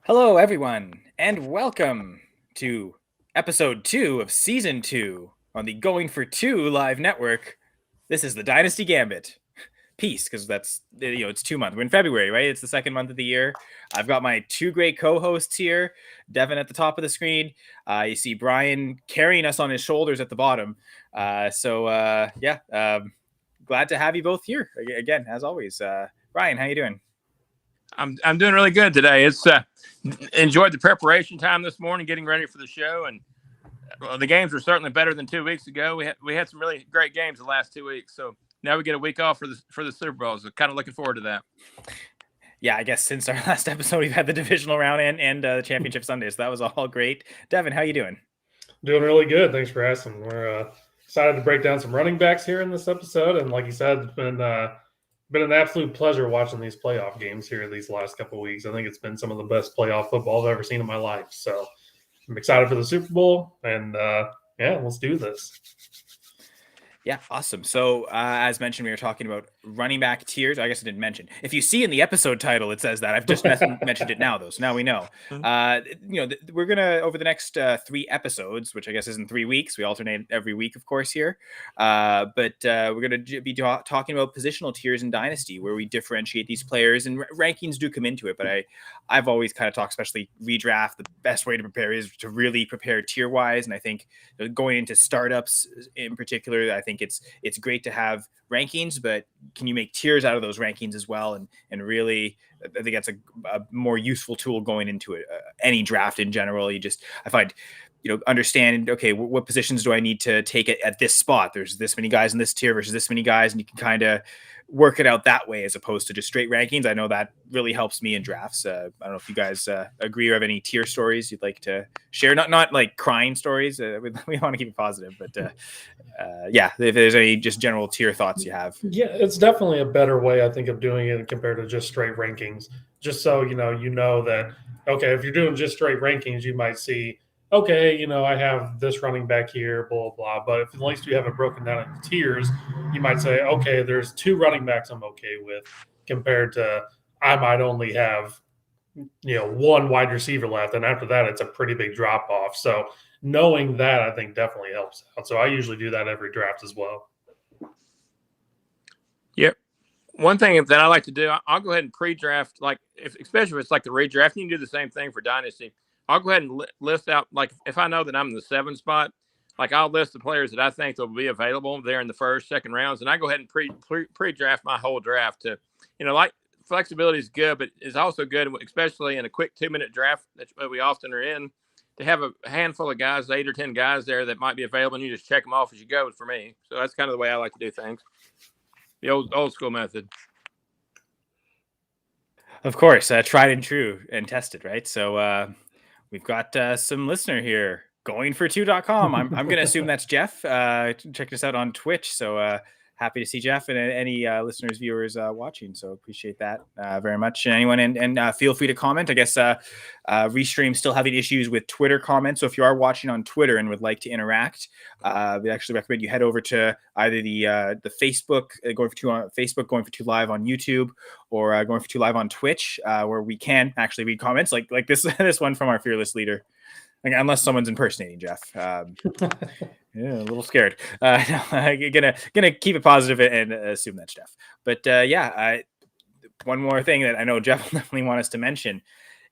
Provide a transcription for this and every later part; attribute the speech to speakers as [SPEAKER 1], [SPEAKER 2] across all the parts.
[SPEAKER 1] Hello, everyone, and welcome to episode 2 of season 2 on the Going for 2 live network. This is the Dynasty Gambit. Peace, because it's 2 months. We're in February, right? It's the second month of the year. I've got my two great co-hosts here, Devin at the top of the screen. You see Brian carrying us on his shoulders at the bottom. Glad to have you both here again, as always. Brian, how you doing?
[SPEAKER 2] I'm doing really good today. It's enjoyed the preparation time this morning, getting ready for the show, and the games were certainly better than 2 weeks ago. We had some really great games the last 2 weeks, so now we get a week off for the Super Bowl. So kind of looking forward to that.
[SPEAKER 1] Yeah, I guess since our last episode, we've had the divisional round and the championship Sunday, so that was all great. Devin, how you doing?
[SPEAKER 3] Doing really good. Thanks for asking. We're excited to break down some running backs here in this episode, and like you said, it's been an absolute pleasure watching these playoff games here these last couple of weeks. I think it's been some of the best playoff football I've ever seen in my life. So I'm excited for the Super Bowl, and let's do this.
[SPEAKER 1] Yeah, awesome. So as mentioned, we were talking about running back tiers. I guess I didn't mention. If you see in the episode title, it says that. I've just mentioned it now, though. So now we know. We're going to, over the next 3 episodes, which I guess isn't 3 weeks. We alternate every week, of course, here. We're going to be talking about positional tiers in Dynasty, where we differentiate these players. And rankings do come into it. But I've always kind of talked, especially redraft, the best way to prepare is to really prepare tier-wise. And I think going into startups in particular, I think it's great to have rankings, but can you make tiers out of those rankings as well? And really, I think that's a more useful tool going into it. Any draft in general, I find, understand, okay, what positions do I need to take it at this spot? There's this many guys in this tier versus this many guys, and you can kind of work it out that way as opposed to just straight rankings. I know that really helps me in drafts. I don't know if you guys agree or have any tier stories you'd like to share. Not like crying stories. We want to keep it positive, but if there's any just general tier thoughts you have.
[SPEAKER 3] Yeah, it's definitely a better way, I think, of doing it compared to just straight rankings. Just so you know that, okay, if you're doing just straight rankings, you might see, okay, I have this running back here, blah, blah. But if at least you have it broken down into tiers, you might say, okay, there's 2 running backs I'm okay with compared to I might only have, 1 wide receiver left. And after that, it's a pretty big drop off. So knowing that, I think, definitely helps out. So I usually do that every draft as well.
[SPEAKER 2] Yep. One thing that I like to do, I'll go ahead and pre-draft, especially if it's like the redraft, you can do the same thing for Dynasty. I'll go ahead and list out, if I know that I'm in the 7 spot, I'll list the players that I think will be available there in the first, second rounds, and I go ahead and pre-draft my whole draft to, flexibility is good, but it's also good, especially in a quick 2-minute draft that we often are in, to have a handful of guys, 8 or 10 guys there that might be available, and you just check them off as you go for me. So that's kind of the way I like to do things. The old school method.
[SPEAKER 1] Of course, tried and true and tested, right? So we've got some listener here, goingfor2.com. I'm going to assume that's Jeff. Check us out on Twitch. So happy to see Jeff and any listeners, viewers watching. So appreciate that very much. Anyone, and feel free to comment. I guess Restream still having issues with Twitter comments. So if you are watching on Twitter and would like to interact, we actually recommend you head over to either the Facebook, Going for 2 on Facebook, Going for 2 Live on YouTube, or Going for 2 Live on Twitch, where we can actually read comments like this one from our fearless leader. Unless someone's impersonating Jeff. Yeah, a little scared. Gonna keep it positive and assume that's Jeff. But one more thing that I know Jeff will definitely want us to mention.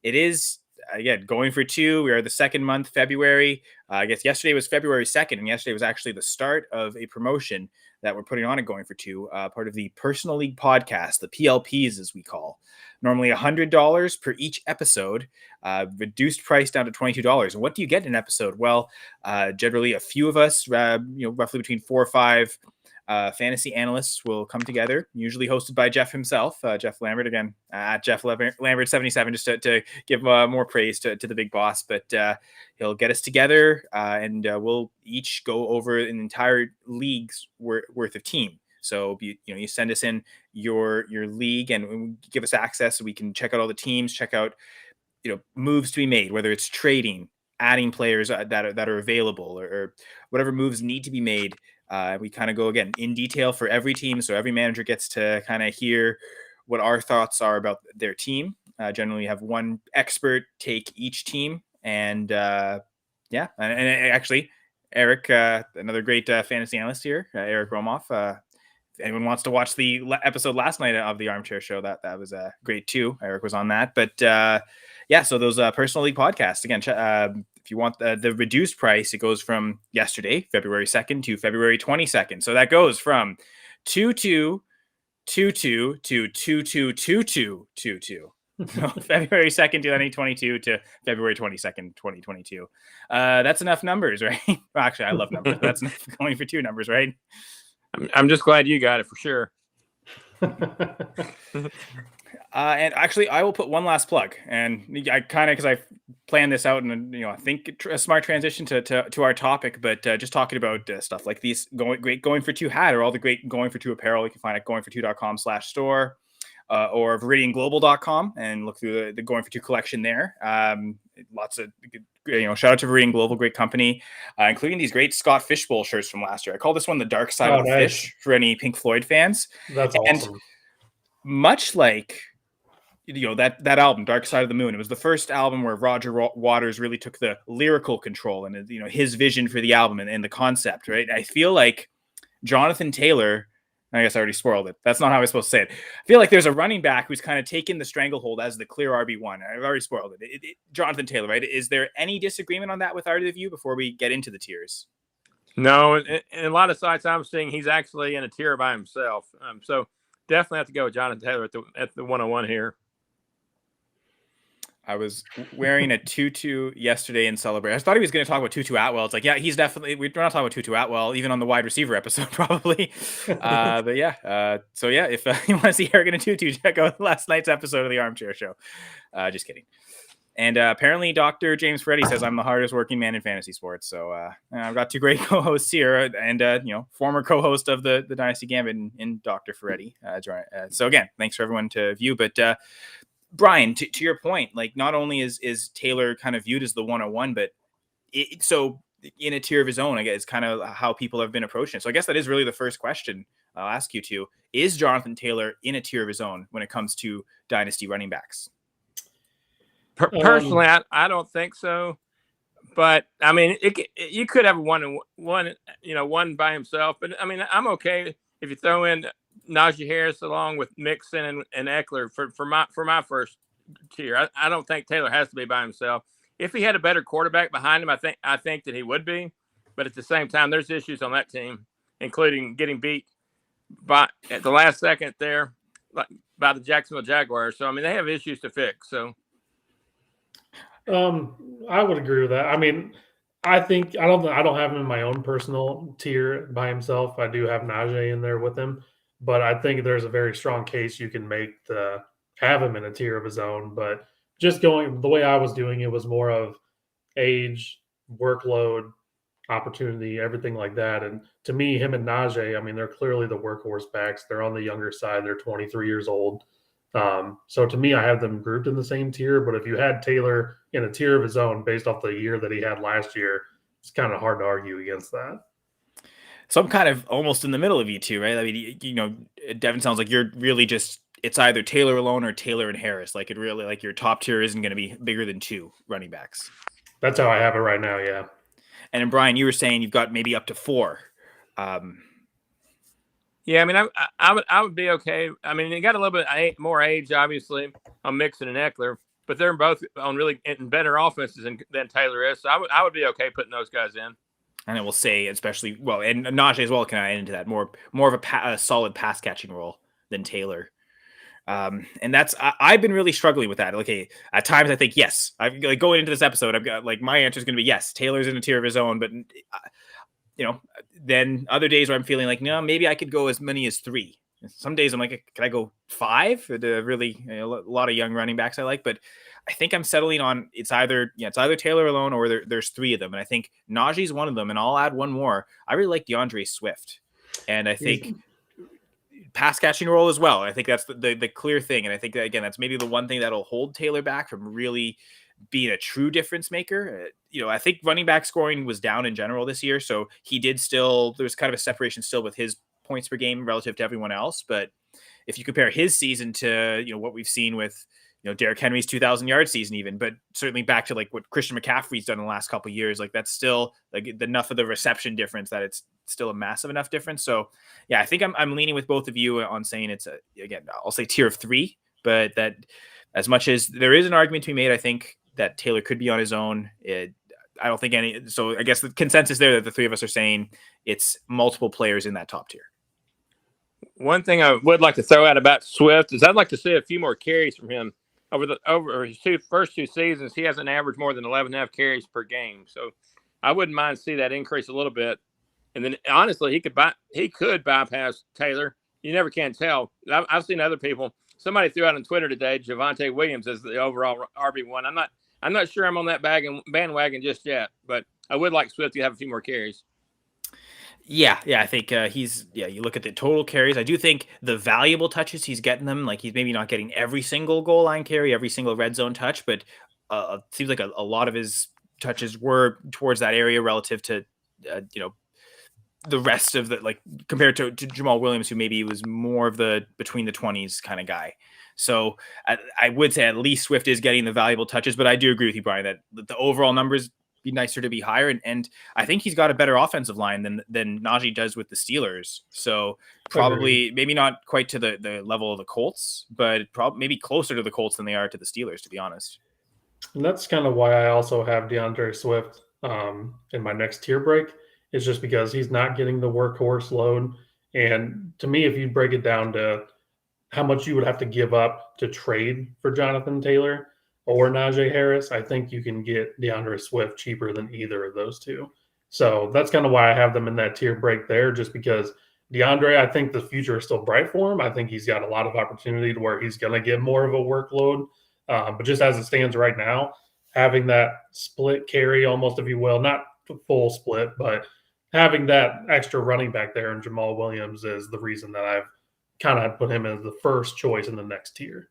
[SPEAKER 1] It is, again, going for 2. We are the second month, February. I guess yesterday was February 2nd, and yesterday was actually the start of a promotion that we're putting on at Going for 2, part of the Personal League podcast, the PLPs as we call. Normally $100 per each episode, reduced price down to $22. And what do you get in an episode? Well, generally a few of us, roughly between 4 or 5 fantasy analysts will come together, usually hosted by Jeff himself, Jeff Lambert, again, at Jeff Lambert 77, just to give more praise to the big boss. But he'll get us together and we'll each go over an entire league's worth of team. So you send us in your league and give us access so we can check out all the teams, check out moves to be made, whether it's trading, adding players that are available, or whatever moves need to be made. We kind of go again in detail for every team, so every manager gets to kind of hear what our thoughts are about their team. Generally, you have one expert take each team, and actually, Eric, another great fantasy analyst here, Eric Romoff. If anyone wants to watch the episode last night of the Armchair Show, that was great too. Eric was on that, but so those personal league podcasts again. If you want the reduced price, it goes from yesterday, February 2nd, to February 22nd. So that goes from 2222 to 222222. February 2nd, 2022 to February 22nd, 2022. That's enough numbers, right? Well, actually, I love numbers. But that's enough going for two numbers, right?
[SPEAKER 2] I'm just glad you got it for sure.
[SPEAKER 1] And actually, I will put one last plug, and I kind of, because I planned this out, and I think a smart transition to our topic, but just talking about stuff like these going for two hat, or all the great going for two apparel you can find at goingfor2.com/store. Or ViridianGlobal.com, and look through the Going for Two collection there. Lots of, shout out to Viridian Global, great company, including these great Scott Fishbowl shirts from last year. I call this one the Dark Side of the Fish for any Pink Floyd fans.
[SPEAKER 3] That's awesome.
[SPEAKER 1] And much like that album, Dark Side of the Moon, it was the first album where Roger Waters really took the lyrical control and his vision for the album and the concept. Right, I feel like Jonathan Taylor. I guess I already spoiled it. That's not how I was supposed to say it. I feel like there's a running back who's kind of taken the stranglehold as the clear RB1. I've already spoiled it. Jonathan Taylor, right? Is there any disagreement on that with either of you before we get into the tiers?
[SPEAKER 2] No, and a lot of sites I'm seeing, he's actually in a tier by himself. So definitely have to go with Jonathan Taylor at the 101 here.
[SPEAKER 1] I was wearing a tutu yesterday in celebration. I thought he was going to talk about Tutu Atwell. It's like, yeah, he's definitely. We're not talking about Tutu Atwell, even on the wide receiver episode, probably. But yeah. So yeah, if you want to see Eric in a tutu, check out last night's episode of the Armchair Show. Just kidding. And apparently, Dr. James Ferretti says I'm the hardest working man in fantasy sports. So I've got two great co-hosts here, and former co-host of the Dynasty Gambit in Dr. Ferretti. So again, thanks for everyone to view, but. Brian, to your point, like not only is Taylor kind of viewed as the 101, but so in a tier of his own, I guess, kind of how people have been approaching it. So I guess that is really the first question I'll ask you to. Is Jonathan Taylor in a tier of his own when it comes to dynasty running backs?
[SPEAKER 2] Personally, I don't think so. But I mean, you could have one by himself. But I mean, I'm okay if you throw in Najee Harris along with Mixon and Eckler for my first tier. I don't think Taylor has to be by himself. If he had a better quarterback behind him, I think that he would be. But at the same time, there's issues on that team, including getting beat at the last second there by the Jacksonville Jaguars. So I mean, they have issues to fix. So
[SPEAKER 3] I would agree with that. I mean, I don't have him in my own personal tier by himself. I do have Najee in there with him. But I think there's a very strong case you can make to have him in a tier of his own. But just going the way I was doing it was more of age, workload, opportunity, everything like that. And to me, him and Najee, I mean, they're clearly the workhorse backs. They're on the younger side. They're 23 years old. So to me, I have them grouped in the same tier. But if you had Taylor in a tier of his own based off the year that he had last year, it's kind of hard to argue against that.
[SPEAKER 1] So I'm kind of almost in the middle of you two, right? I mean, Devin sounds like you're really just, it's either Taylor alone or Taylor and Harris. Like it really, like your top tier isn't going to be bigger than two running backs.
[SPEAKER 3] That's how I have it right now. Yeah.
[SPEAKER 1] And then Brian, you were saying you've got maybe up to four.
[SPEAKER 2] Yeah, I mean, I would be okay. I mean, they got a little bit more age, obviously, on Mixon and Eckler, but they're both on really better offenses than Taylor is. So I would be okay putting those guys in.
[SPEAKER 1] And I will say, especially, well, and Najee as well can add into that more of a solid pass catching role than Taylor. And that's I've been really struggling with that. Okay, at times I think yes. Going into this episode, I've got my answer is going to be yes. Taylor's in a tier of his own, but then other days where I'm feeling like no, maybe I could go as many as three. Some days I'm like, can I go five? Really, a lot of young running backs I like, but I think I'm settling on it's either Taylor alone or there's three of them, and I think Najee's one of them. And I'll add one more. I really like DeAndre Swift, and I think pass catching role as well. I think that's the clear thing, and I think that again that's maybe the one thing that'll hold Taylor back from really being a true difference maker. I think running back scoring was down in general this year, so he did still. There was kind of a separation still with his points per game relative to everyone else, but if you compare his season to what we've seen with Derrick Henry's 2,000-yard season even, but certainly back to like what Christian McCaffrey's done in the last couple of years. Like that's still like enough of the reception difference that it's still a massive enough difference. So yeah, I think I'm leaning with both of you on saying it's again, I'll say tier of 3, but that as much as there is an argument to be made, I think that Taylor could be on his own. I don't think any. So I guess the consensus there that the three of us are saying it's multiple players in that top tier.
[SPEAKER 2] One thing I would like to throw out about Swift is I'd like to see a few more carries from him over his first two seasons. He hasn't averaged more than 11.5 carries per game. So I wouldn't mind to see that increase a little bit. And then honestly, he could bypass Taylor. You never can tell. I've seen other people. Somebody threw out on Twitter today Javonte Williams as the overall RB1. I'm not sure I'm on that bandwagon just yet, but I would like Swift to have a few more carries.
[SPEAKER 1] Yeah, I think you look at the total carries. I do think the valuable touches he's getting them, like he's maybe not getting every single goal line carry, every single red zone touch, but it seems like a lot of his touches were towards that area relative to, the rest of the, like compared to Jamal Williams, who maybe was more of the between the 20s kind of guy. So I would say at least Swift is getting the valuable touches, but I do agree with you, Brian, that the overall numbers be nicer to be higher. And I think he's got a better offensive line than Najee does with the Steelers. So probably maybe not quite to the level of the Colts, but maybe closer to the Colts than they are to the Steelers, to be honest.
[SPEAKER 3] And that's kind of why I also have DeAndre Swift in my next tier break. It's just because he's not getting the workhorse load. And to me, if you break it down to how much you would have to give up to trade for Jonathan Taylor or Najee Harris, I think you can get DeAndre Swift cheaper than either of those two. So that's kind of why I have them in that tier break there, just because DeAndre, I think the future is still bright for him. I think he's got a lot of opportunity to where he's going to get more of a workload. But just as it stands right now, having that split carry almost, if you will, not full split, but having that extra running back there in Jamal Williams is the reason that I've kind of put him as the first choice in the next tier.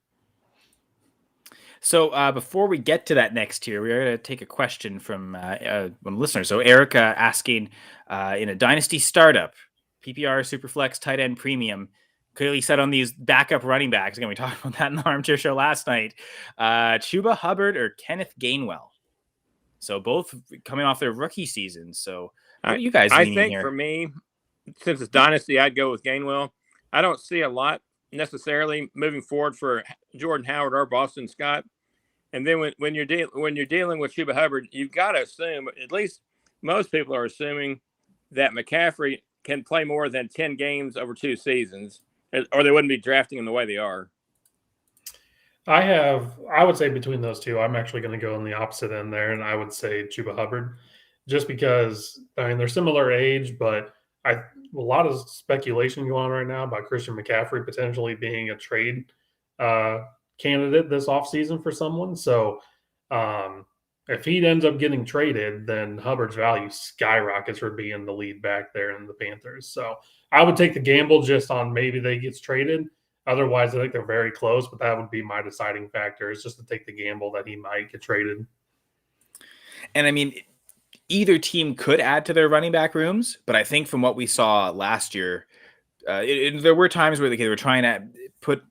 [SPEAKER 1] So before we get to that next tier, we're going to take a question from one listener. So Erica asking, in a dynasty startup, PPR, Superflex, tight end premium, clearly set on these backup running backs. Again, we talked about that in the Armchair Show last night. Chuba Hubbard or Kenneth Gainwell. So both coming off their rookie seasons. So what are you guys leaning
[SPEAKER 2] I think
[SPEAKER 1] here?
[SPEAKER 2] For me, since it's dynasty, I'd go with Gainwell. I don't see a lot necessarily moving forward for Jordan Howard or Boston Scott. And then when you're dealing with Chuba Hubbard, you've got to assume, at least most people are assuming, that McCaffrey can play more than 10 games over 2 seasons, or they wouldn't be drafting him the way they are.
[SPEAKER 3] I would say between those two, I'm actually going to go on the opposite end there, and I would say Chuba Hubbard, just because, I mean, they're similar age, but a lot of speculation going on right now about Christian McCaffrey potentially being a trade candidate this offseason for someone. So if he ends up getting traded, then Hubbard's value skyrockets for being the lead back there in the Panthers. So I would take the gamble just on maybe they gets traded. Otherwise, I think they're very close, but that would be my deciding factor, is just to take the gamble that he might get traded.
[SPEAKER 1] And I mean, either team could add to their running back rooms, but I think from what we saw last year, there were times where they were trying to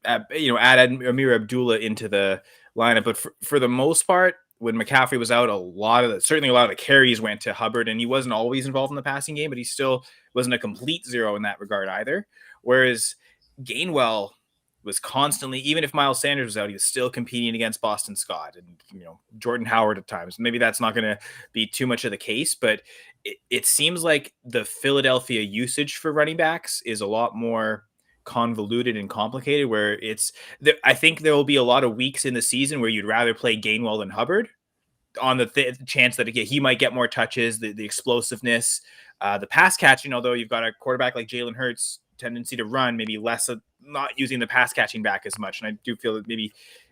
[SPEAKER 1] add Amir Abdullah into the lineup, but for the most part, when McCaffrey was out, certainly a lot of the carries went to Hubbard, and he wasn't always involved in the passing game, but he still wasn't a complete zero in that regard either. Whereas Gainwell was constantly, even if Miles Sanders was out, he was still competing against Boston Scott and Jordan Howard at times. Maybe that's not going to be too much of the case, but it seems like the Philadelphia usage for running backs is a lot more convoluted and complicated, where I think there will be a lot of weeks in the season where you'd rather play Gainwell than Hubbard on the chance that he might get more touches, the explosiveness, the pass catching, although you've got a quarterback like Jalen Hurts, tendency to run, maybe less of not using the pass catching back as much. And I do feel that maybe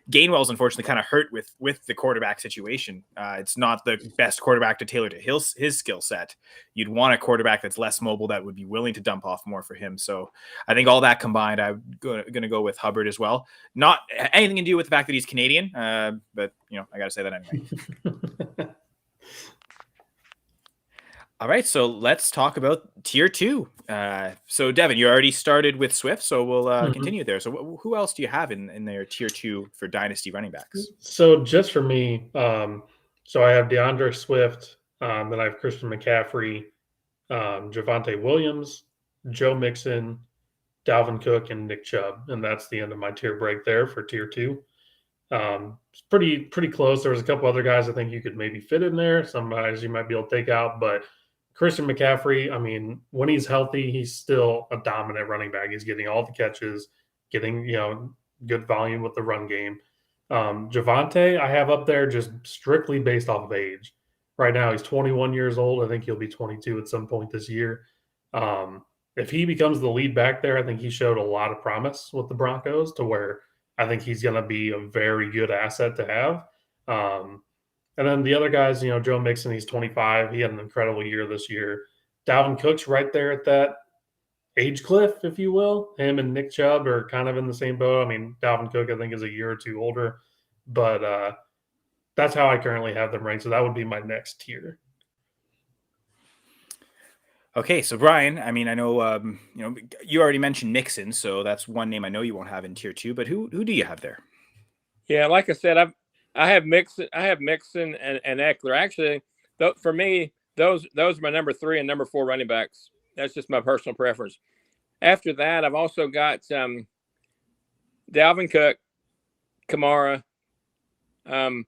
[SPEAKER 1] Gainwell's unfortunately kind of hurt with the quarterback situation. It's not the best quarterback to tailor to his skill set. You'd want a quarterback that's less mobile, that would be willing to dump off more for him. So I think all that combined, I'm going to go with Hubbard as well. Not anything to do with the fact that he's Canadian, but I got to say that anyway. All right, so let's talk about tier 2. So Devin, you already started with Swift, so we'll continue there. So who else do you have in their tier 2 for dynasty running backs?
[SPEAKER 3] So just for me, so I have Deandre Swift, then I have Christian McCaffrey, Javonte Williams, Joe Mixon, Dalvin Cook, and Nick Chubb, and that's the end of my tier break there for tier 2. It's pretty close. There was a couple other guys I think you could maybe fit in there. Some guys you might be able to take out, but Christian McCaffrey, I mean, when he's healthy, he's still a dominant running back. He's getting all the catches, getting good volume with the run game. Javonte, I have up there just strictly based off of age. Right now, he's 21 years old. I think he'll be 22 at some point this year. If he becomes the lead back there, I think he showed a lot of promise with the Broncos to where I think he's going to be a very good asset to have. And then the other guys, Joe Mixon, he's 25. He had an incredible year this year. Dalvin Cook's right there at that age cliff, if you will. Him and Nick Chubb are kind of in the same boat. I mean, Dalvin Cook, I think, is a year or two older. But that's how I currently have them ranked. So that would be my next tier.
[SPEAKER 1] Okay, so Brian, I mean, I know you already mentioned Mixon, so that's one name I know you won't have in tier 2. But who do you have there?
[SPEAKER 2] Yeah, like I said, I have Mixon and Eckler. Actually, for me, those are my number 3 and number 4 running backs. That's just my personal preference. After that, I've also got Dalvin Cook, Kamara, and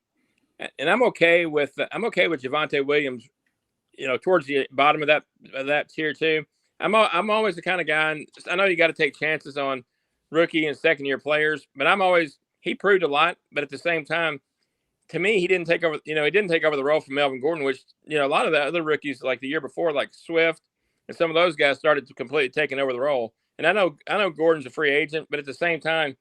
[SPEAKER 2] I'm okay with Javonte Williams. Towards the bottom of that tier 2. I'm always the kind of guy. And I know you got to take chances on rookie and second year players, but he proved a lot. But at the same time, to me, he didn't take over. He didn't take over the role from Melvin Gordon, which a lot of the other rookies like the year before, like Swift and some of those guys, started to completely taking over the role. And I know Gordon's a free agent, but at the same time,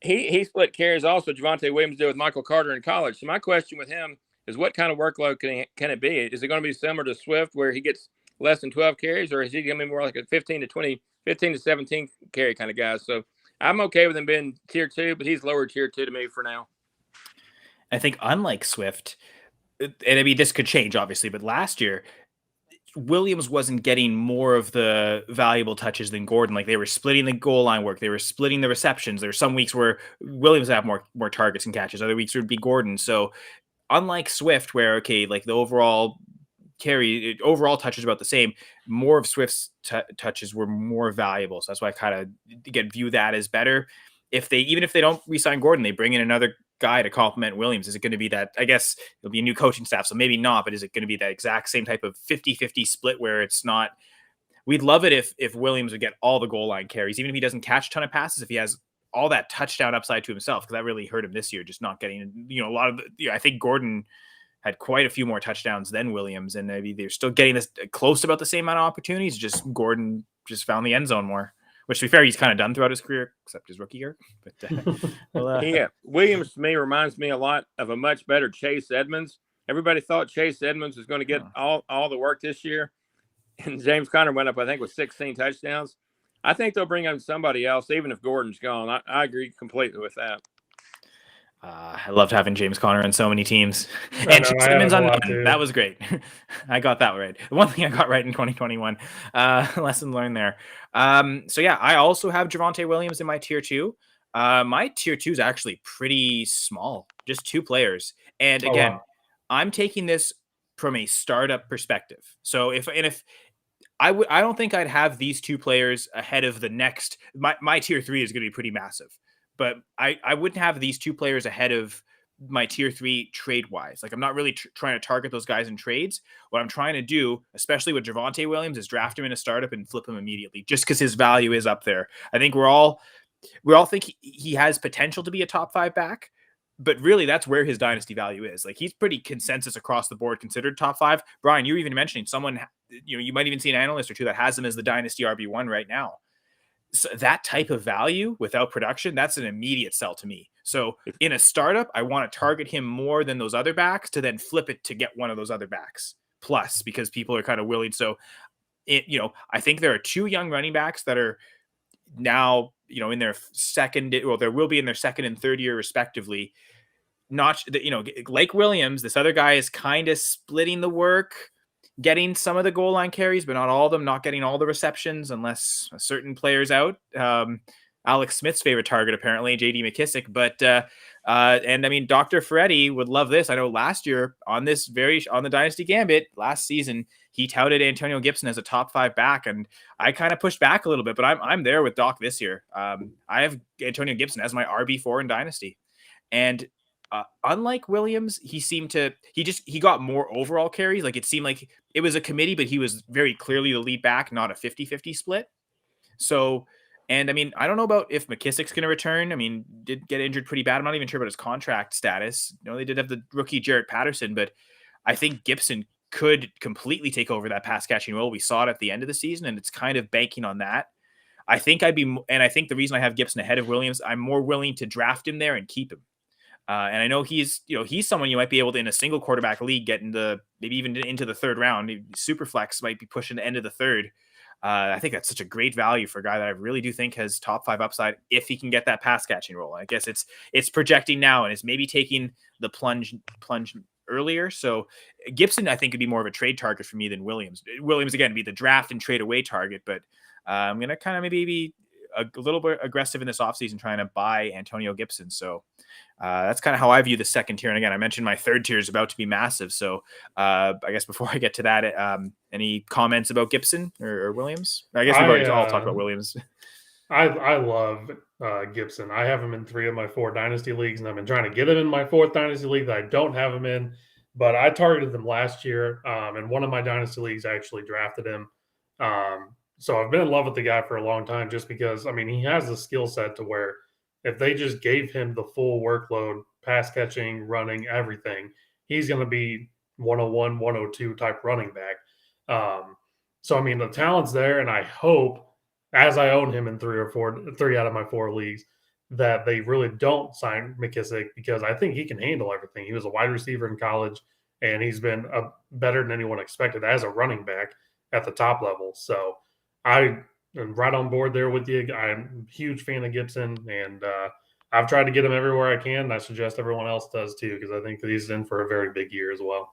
[SPEAKER 2] he split carries also. Javonte Williams did with Michael Carter in college. So my question with him is, what kind of workload can it be? Is it going to be similar to Swift where he gets less than 12 carries, or is he going to be more like a 15 to 17 carry kind of guy? So I'm okay with him being tier 2, but he's lower tier 2 to me for now.
[SPEAKER 1] I think unlike Swift, and I mean, this could change obviously, but last year, Williams wasn't getting more of the valuable touches than Gordon. Like, they were splitting the goal line work. They were splitting the receptions. There were some weeks where Williams would have more targets and catches. Other weeks it would be Gordon. So unlike Swift, where, okay, like the overall touches about the same, more of Swift's touches were more valuable. So that's why I kind of view that as better. Even if they don't re-sign Gordon, they bring in another guy to complement Williams. Is it going to be that? I guess it'll be a new coaching staff, so maybe not, but is it going to be that exact same type of 50-50 split where it's not? We'd love it if Williams would get all the goal line carries, even if he doesn't catch a ton of passes, if he has all that touchdown upside to himself, because that really hurt him this year, just not getting, a lot of, I think Gordon had quite a few more touchdowns than Williams, and maybe they're still getting this close about the same amount of opportunities. Just Gordon just found the end zone more, which, to be fair, he's kind of done throughout his career, except his rookie year. But
[SPEAKER 2] yeah, Williams to me reminds me a lot of a much better Chase Edmonds. Everybody thought Chase Edmonds was going to get all the work this year, and James Conner went up, I think, with 16 touchdowns. I think they'll bring on somebody else, even if Gordon's gone. I agree completely with that.
[SPEAKER 1] I loved having James Conner on so many teams. And Chase Edmonds on none. That was great. I got that right. The one thing I got right in 2021. Lesson learned there. So yeah, I also have Javonte Williams in my tier 2. My tier 2 is actually pretty small, just 2 players. And again, I'm taking this from a startup perspective. So if I don't think I'd have these 2 players ahead of the next. My tier 3 is going to be pretty massive. But I wouldn't have these 2 players ahead of my tier 3 trade-wise. Like, I'm not really trying to target those guys in trades. What I'm trying to do, especially with Javonte Williams, is draft him in a startup and flip him immediately, just because his value is up there. I think we all think he has potential to be a top 5 back, but really that's where his dynasty value is. Like, he's pretty consensus across the board considered top 5. Brian, you were even mentioning someone, you might even see an analyst or 2 that has him as the dynasty RB1 right now. So that type of value without production, that's an immediate sell to me. So in a startup, I want to target him more than those other backs to then flip it to get one of those other backs plus, because people are kind of willing. So I think there are 2 young running backs that are now, in their second, well, there will be in their second and third year respectively. Not, like Williams, this other guy is kind of splitting the work, getting some of the goal line carries, but not all of them, not getting all the receptions unless a certain player's out. Alex Smith's favorite target, apparently, J.D. McKissic. But and I mean, Dr. Ferretti would love this. I know last year on the Dynasty Gambit last season, he touted Antonio Gibson as a top 5 back, and I kind of pushed back a little bit. But I'm there with Doc this year. I have Antonio Gibson as my RB4 in Dynasty, and unlike Williams, he got more overall carries. Like, it seemed like it was a committee, but he was very clearly the lead back, not a 50-50 split. So. And I mean, I don't know about if McKissic's going to return. I mean, did get injured pretty bad. I'm not even sure about his contract status. They did have the rookie Jarrett Patterson, but I think Gibson could completely take over that pass catching role. We saw it at the end of the season, and it's kind of banking on that. I think the reason I have Gibson ahead of Williams, I'm more willing to draft him there and keep him. And I know he's someone you might be able to, in a single quarterback league, get maybe even into the 3rd round. Superflex might be pushing the end of the 3rd. I think that's such a great value for a guy that I really do think has top 5 upside if he can get that pass catching role. I guess it's projecting now, and it's maybe taking the plunge earlier. So Gibson, I think, would be more of a trade target for me than Williams. Williams, again, be the draft and trade away target, but I'm going to kind of maybe be a little bit aggressive in this offseason trying to buy Antonio Gibson. So that's kind of how I view the second tier. And again, I mentioned my 3rd tier is about to be massive. So I guess before I get to that, any comments about Gibson or Williams? I guess we've already all talked about Williams.
[SPEAKER 3] I love Gibson. I have him in 3 of my 4 Dynasty leagues, and I've been trying to get him in my 4th Dynasty league that I don't have him in. But I targeted them last year. In one of my Dynasty leagues, I actually drafted him. So I've been in love with the guy for a long time just because, I mean, he has the skill set to where if they just gave him the full workload, pass catching, running, everything, he's going to be 101, 102 type running back. So, I mean, the talent's there, and I hope, as I own him in 3 out of my 4 leagues, that they really don't sign McKissic, because I think he can handle everything. He was a wide receiver in college, and he's been better than anyone expected as a running back at the top level. So I am right on board there with you. I'm a huge fan of Gibson, and I've tried to get him everywhere I can. And I suggest everyone else does too, because I think that he's in for a very big year as well.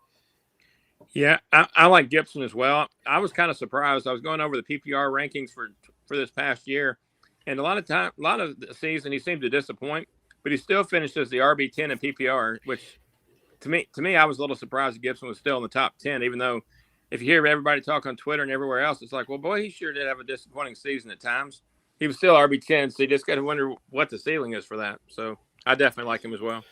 [SPEAKER 2] Yeah, I like Gibson as well. I was kind of surprised. I was going over the PPR rankings for this past year, and a lot of the season he seemed to disappoint, but he still finishes the RB10 in PPR, which to me I was a little surprised that Gibson was still in the top 10, even though if you hear everybody talk on Twitter and everywhere else, it's like, well, boy, he sure did have a disappointing season at times. He was still RB10, so you just got to wonder what the ceiling is for that. So I definitely like him as well.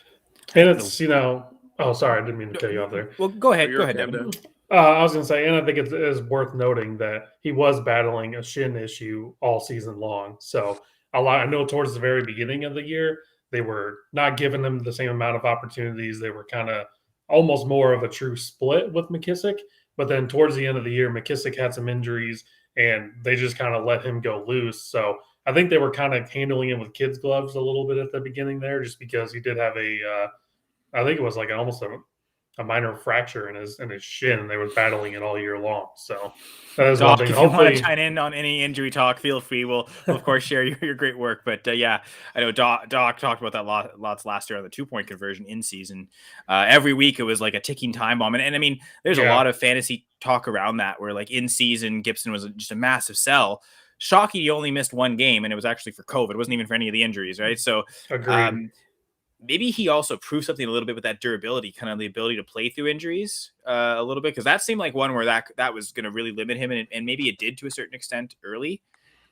[SPEAKER 3] And it's, oh, sorry, I didn't mean to cut you off there.
[SPEAKER 1] Well, go ahead. Go ahead, Devin.
[SPEAKER 3] I was going to say, and I think it is worth noting that he was battling a shin issue all season long. So I know towards the very beginning of the year, they were not giving him the same amount of opportunities. They were kind of almost more of a true split with McKissic. But then towards the end of the year, McKissic had some injuries, and they just kind of let him go loose. So I think they were kind of handling him with kids' gloves a little bit at the beginning there, just because he did have I think it was like almost a minor fracture in his shin, and they were battling it all year long. So that is
[SPEAKER 1] Doc,
[SPEAKER 3] one thing.
[SPEAKER 1] if you want to chime in on any injury talk, feel free. We'll of course share your great work. But yeah, I know Doc talked about that lots last year on the 2-point conversion in season. Every week it was like a ticking time bomb, and I mean, there's a lot of fantasy talk around that where like in season Gibson was just a massive sell. Shocking, he only missed 1 game, and it was actually for COVID. It wasn't even for any of the injuries, right? So maybe he also proved something a little bit with that durability, kind of the ability to play through injuries a little bit, because that seemed like one where that was going to really limit him, and maybe it did to a certain extent early.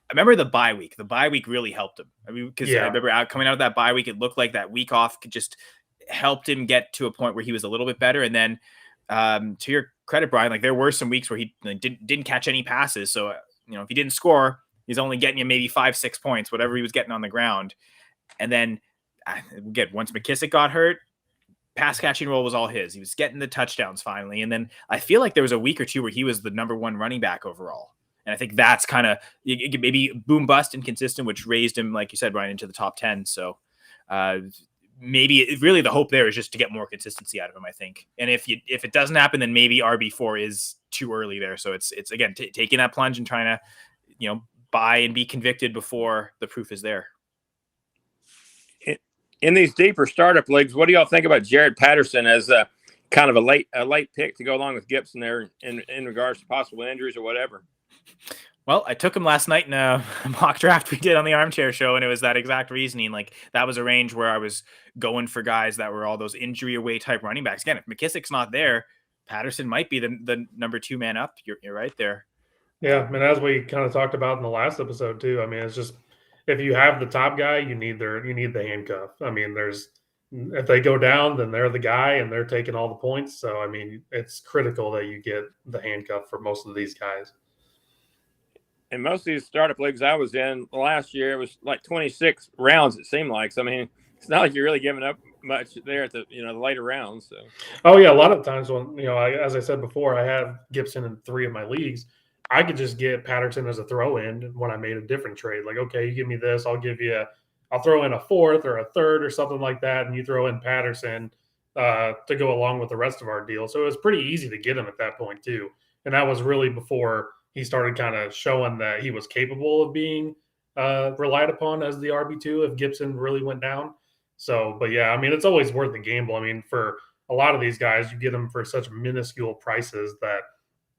[SPEAKER 1] I remember the bye week. The bye week really helped him. I mean, because I remember coming out of that bye week, it looked like that week off just helped him get to a point where he was a little bit better. And then to your credit, Brian, like there were some weeks where he didn't catch any passes. So, if he didn't score, he's only getting you maybe 5-6 points, whatever he was getting on the ground. And then again, once McKissic got hurt, pass catching role was all his. He was getting the touchdowns finally. And then I feel like there was a week or two where he was the number 1 running back overall. And I think that's kind of maybe boom bust inconsistent, which raised him, like you said, Brian, into the top 10. So maybe really the hope there is just to get more consistency out of him, I think. And if it doesn't happen, then maybe RB4 is too early there. So it's again, taking that plunge and trying to, buy and be convicted before the proof is there.
[SPEAKER 2] In these deeper startup leagues, what do y'all think about Jared Patterson as kind of a late pick to go along with Gibson there in regards to possible injuries or whatever.
[SPEAKER 1] Well, I took him last night in a mock draft we did on the Armchair Show, and it was that exact reasoning. Like, that was a range where I was going for guys that were all those injury away type running backs. Again, if McKissick's not there, Patterson might be the number 2 man up. You're right there.
[SPEAKER 3] Yeah, and as we kind of talked about in the last episode too, I mean, it's just if you have the top guy, you need the handcuff. I mean, if they go down, then they're the guy and they're taking all the points. So I mean, it's critical that you get the handcuff for most of these guys.
[SPEAKER 2] And most of these startup leagues I was in last year, it was like 26 rounds, it seemed like. So, I mean, it's not like you're really giving up much there at the later rounds. So.
[SPEAKER 3] Oh, yeah. A lot of times when, as I said before, I have Gibson in 3 of my leagues. I could just get Patterson as a throw-in when I made a different trade. Like, okay, you give me this, I'll throw in a 4th or a 3rd or something like that, and you throw in Patterson to go along with the rest of our deal. So it was pretty easy to get him at that point too. And that was really before he started kind of showing that he was capable of being relied upon as the RB2 if Gibson really went down. So, but yeah, I mean, it's always worth the gamble. I mean, for a lot of these guys, you get them for such minuscule prices that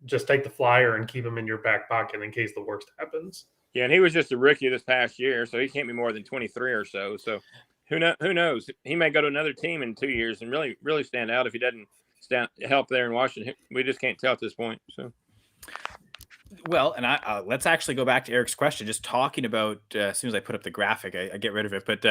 [SPEAKER 3] just take the flyer and keep him in your back pocket in case the worst happens.
[SPEAKER 2] Yeah, and he was just a rookie this past year, so he can't be more than 23 or so. So who knows? He may go to another team in 2 years and really, really stand out if he doesn't help there in Washington. We just can't tell at this point. So.
[SPEAKER 1] Well, and let's actually go back to Eric's question. Just talking about as soon as I put up the graphic, I get rid of it. But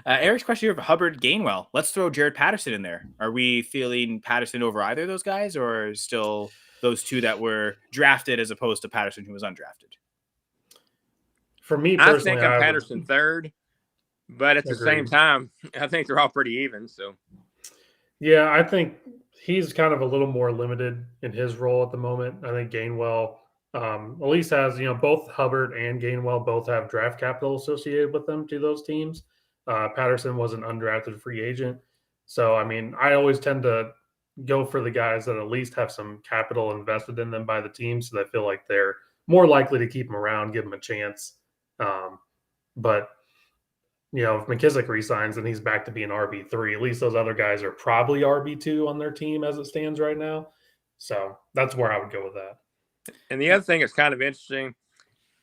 [SPEAKER 1] Eric's question here of Hubbard, Gainwell. Let's throw Jared Patterson in there. Are we feeling Patterson over either of those guys, or still those 2 that were drafted as opposed to Patterson who was undrafted?
[SPEAKER 3] For me personally,
[SPEAKER 2] I think I'm Patterson 3rd, but at the same time, I think they're all pretty even. So,
[SPEAKER 3] yeah, I think he's kind of a little more limited in his role at the moment. I think Gainwell at least has, both Hubbard and Gainwell both have draft capital associated with them to those teams. Patterson was an undrafted free agent. So, I mean, I always tend to go for the guys that at least have some capital invested in them by the team so they feel like they're more likely to keep them around, give them a chance. But if McKissick resigns and he's back to being RB3, at least those other guys are probably RB2 on their team as it stands right now. So that's where I would go with that.
[SPEAKER 2] And the other thing that's kind of interesting,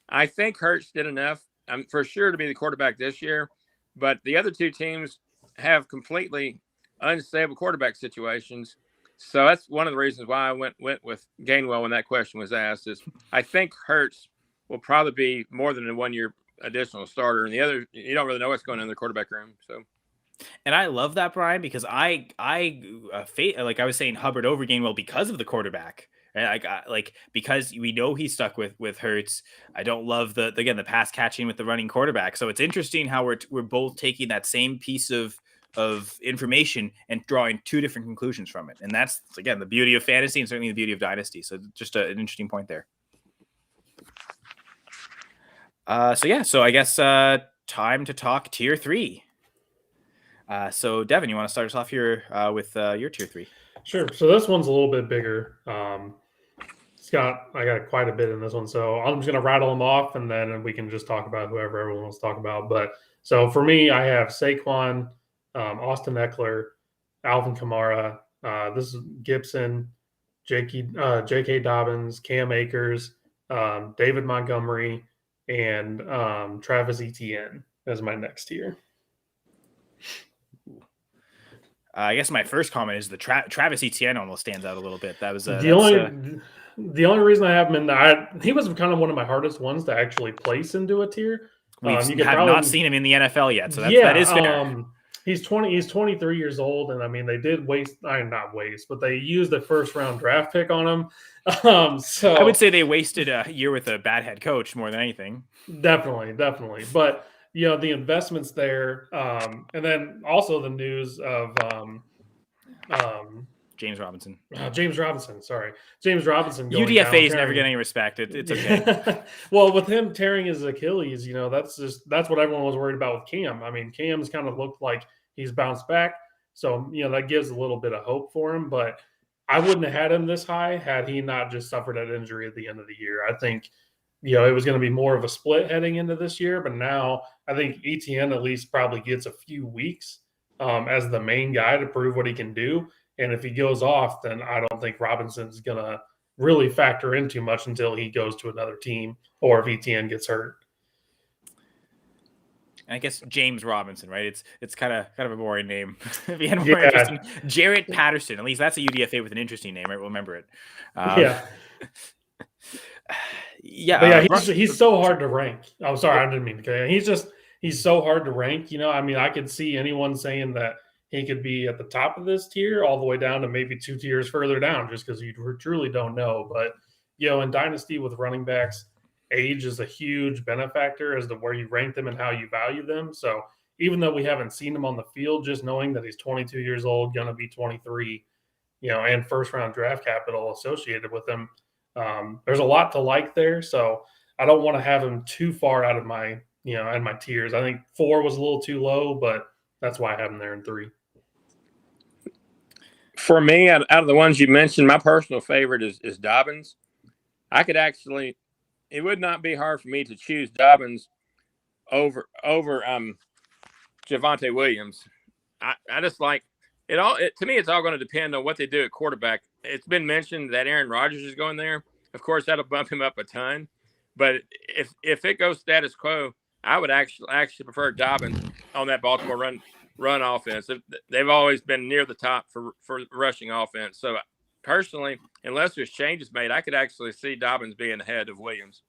[SPEAKER 2] I think Hurts did enough for sure to be the quarterback this year, but the other 2 teams have completely unstable quarterback situations. So that's one of the reasons why I went with Gainwell when that question was asked is I think Hurts will probably be more than a 1-year additional starter, and the other, you don't really know what's going on in the quarterback room. So,
[SPEAKER 1] and I love that, Brian, because I like I was saying Hubbard over Gainwell because of the quarterback, and because we know he's stuck with Hurts. I don't love the pass catching with the running quarterback. So it's interesting how we're both taking that same piece of information and drawing 2 different conclusions from it, and that's again the beauty of fantasy and certainly the beauty of Dynasty. So just an interesting point there. So I guess time to talk tier 3. So Devin, you want to start us off here with your tier 3?
[SPEAKER 3] Sure. So this one's a little bit bigger. I got quite a bit in this one, so I'm just going to rattle them off, and then we can just talk about whoever everyone wants to talk about. But so for me, I have Saquon, Austin Eckler, Alvin Kamara. This is Gibson, J.K. Dobbins, Cam Akers, David Montgomery, and Travis Etienne as my next tier.
[SPEAKER 1] I guess my first comment is the Travis Etienne almost stands out a little bit. That was
[SPEAKER 3] the only reason I have him in that. He was kind of one of my hardest ones to actually place into a tier.
[SPEAKER 1] We have not seen him in the NFL yet, so that is fair.
[SPEAKER 3] He's 23 years old, and I mean they did not waste, but they used a 1st round draft pick on him. So
[SPEAKER 1] I would say they wasted a year with a bad head coach more than anything.
[SPEAKER 3] Definitely. But the investments there, and then also the news of
[SPEAKER 1] James Robinson.
[SPEAKER 3] James Robinson. Going
[SPEAKER 1] UDFA is never getting any respect. It's okay.
[SPEAKER 3] Well, with him tearing his Achilles, that's what everyone was worried about with Cam. I mean, Cam's kind of looked like he's bounced back, so that gives a little bit of hope for him. But I wouldn't have had him this high had he not just suffered that injury at the end of the year. I think it was going to be more of a split heading into this year, but now I think Etienne at least probably gets a few weeks as the main guy to prove what he can do. And if he goes off, then I don't think Robinson's going to really factor in too much until he goes to another team or if Etienne gets hurt.
[SPEAKER 1] I guess James Robinson, right? It's kind of a boring name. If you had more interesting, Jarrett Patterson. At least that's a UDFA with an interesting name, right? We'll remember it.
[SPEAKER 3] Yeah. He's so hard to rank. I'm sorry, I didn't mean to. He's so hard to rank. I mean, I could see anyone saying that he could be at the top of this tier, all the way down to maybe 2 tiers further down, just because you truly don't know. But in Dynasty with running backs, age is a huge benefactor as to where you rank them and how you value them. So even though we haven't seen him on the field, just knowing that he's 22 years old, going to be 23, and first round draft capital associated with him, there's a lot to like there. So I don't want to have him too far out of my, in my tiers. I think 4 was a little too low, but that's why I have him there in 3.
[SPEAKER 2] For me, out of the ones you mentioned, my personal favorite is Dobbins. I could actually, it would not be hard for me to choose Dobbins over Javonte Williams. I just like it all. To me, it's all going to depend on what they do at quarterback. It's been mentioned that Aaron Rodgers is going there. Of course, that'll bump him up a ton. But if it goes status quo, I would actually prefer Dobbins on that Baltimore run offense. They've always been near the top for rushing offense. So personally, unless there's changes made, I could actually see Dobbins being ahead of Williams.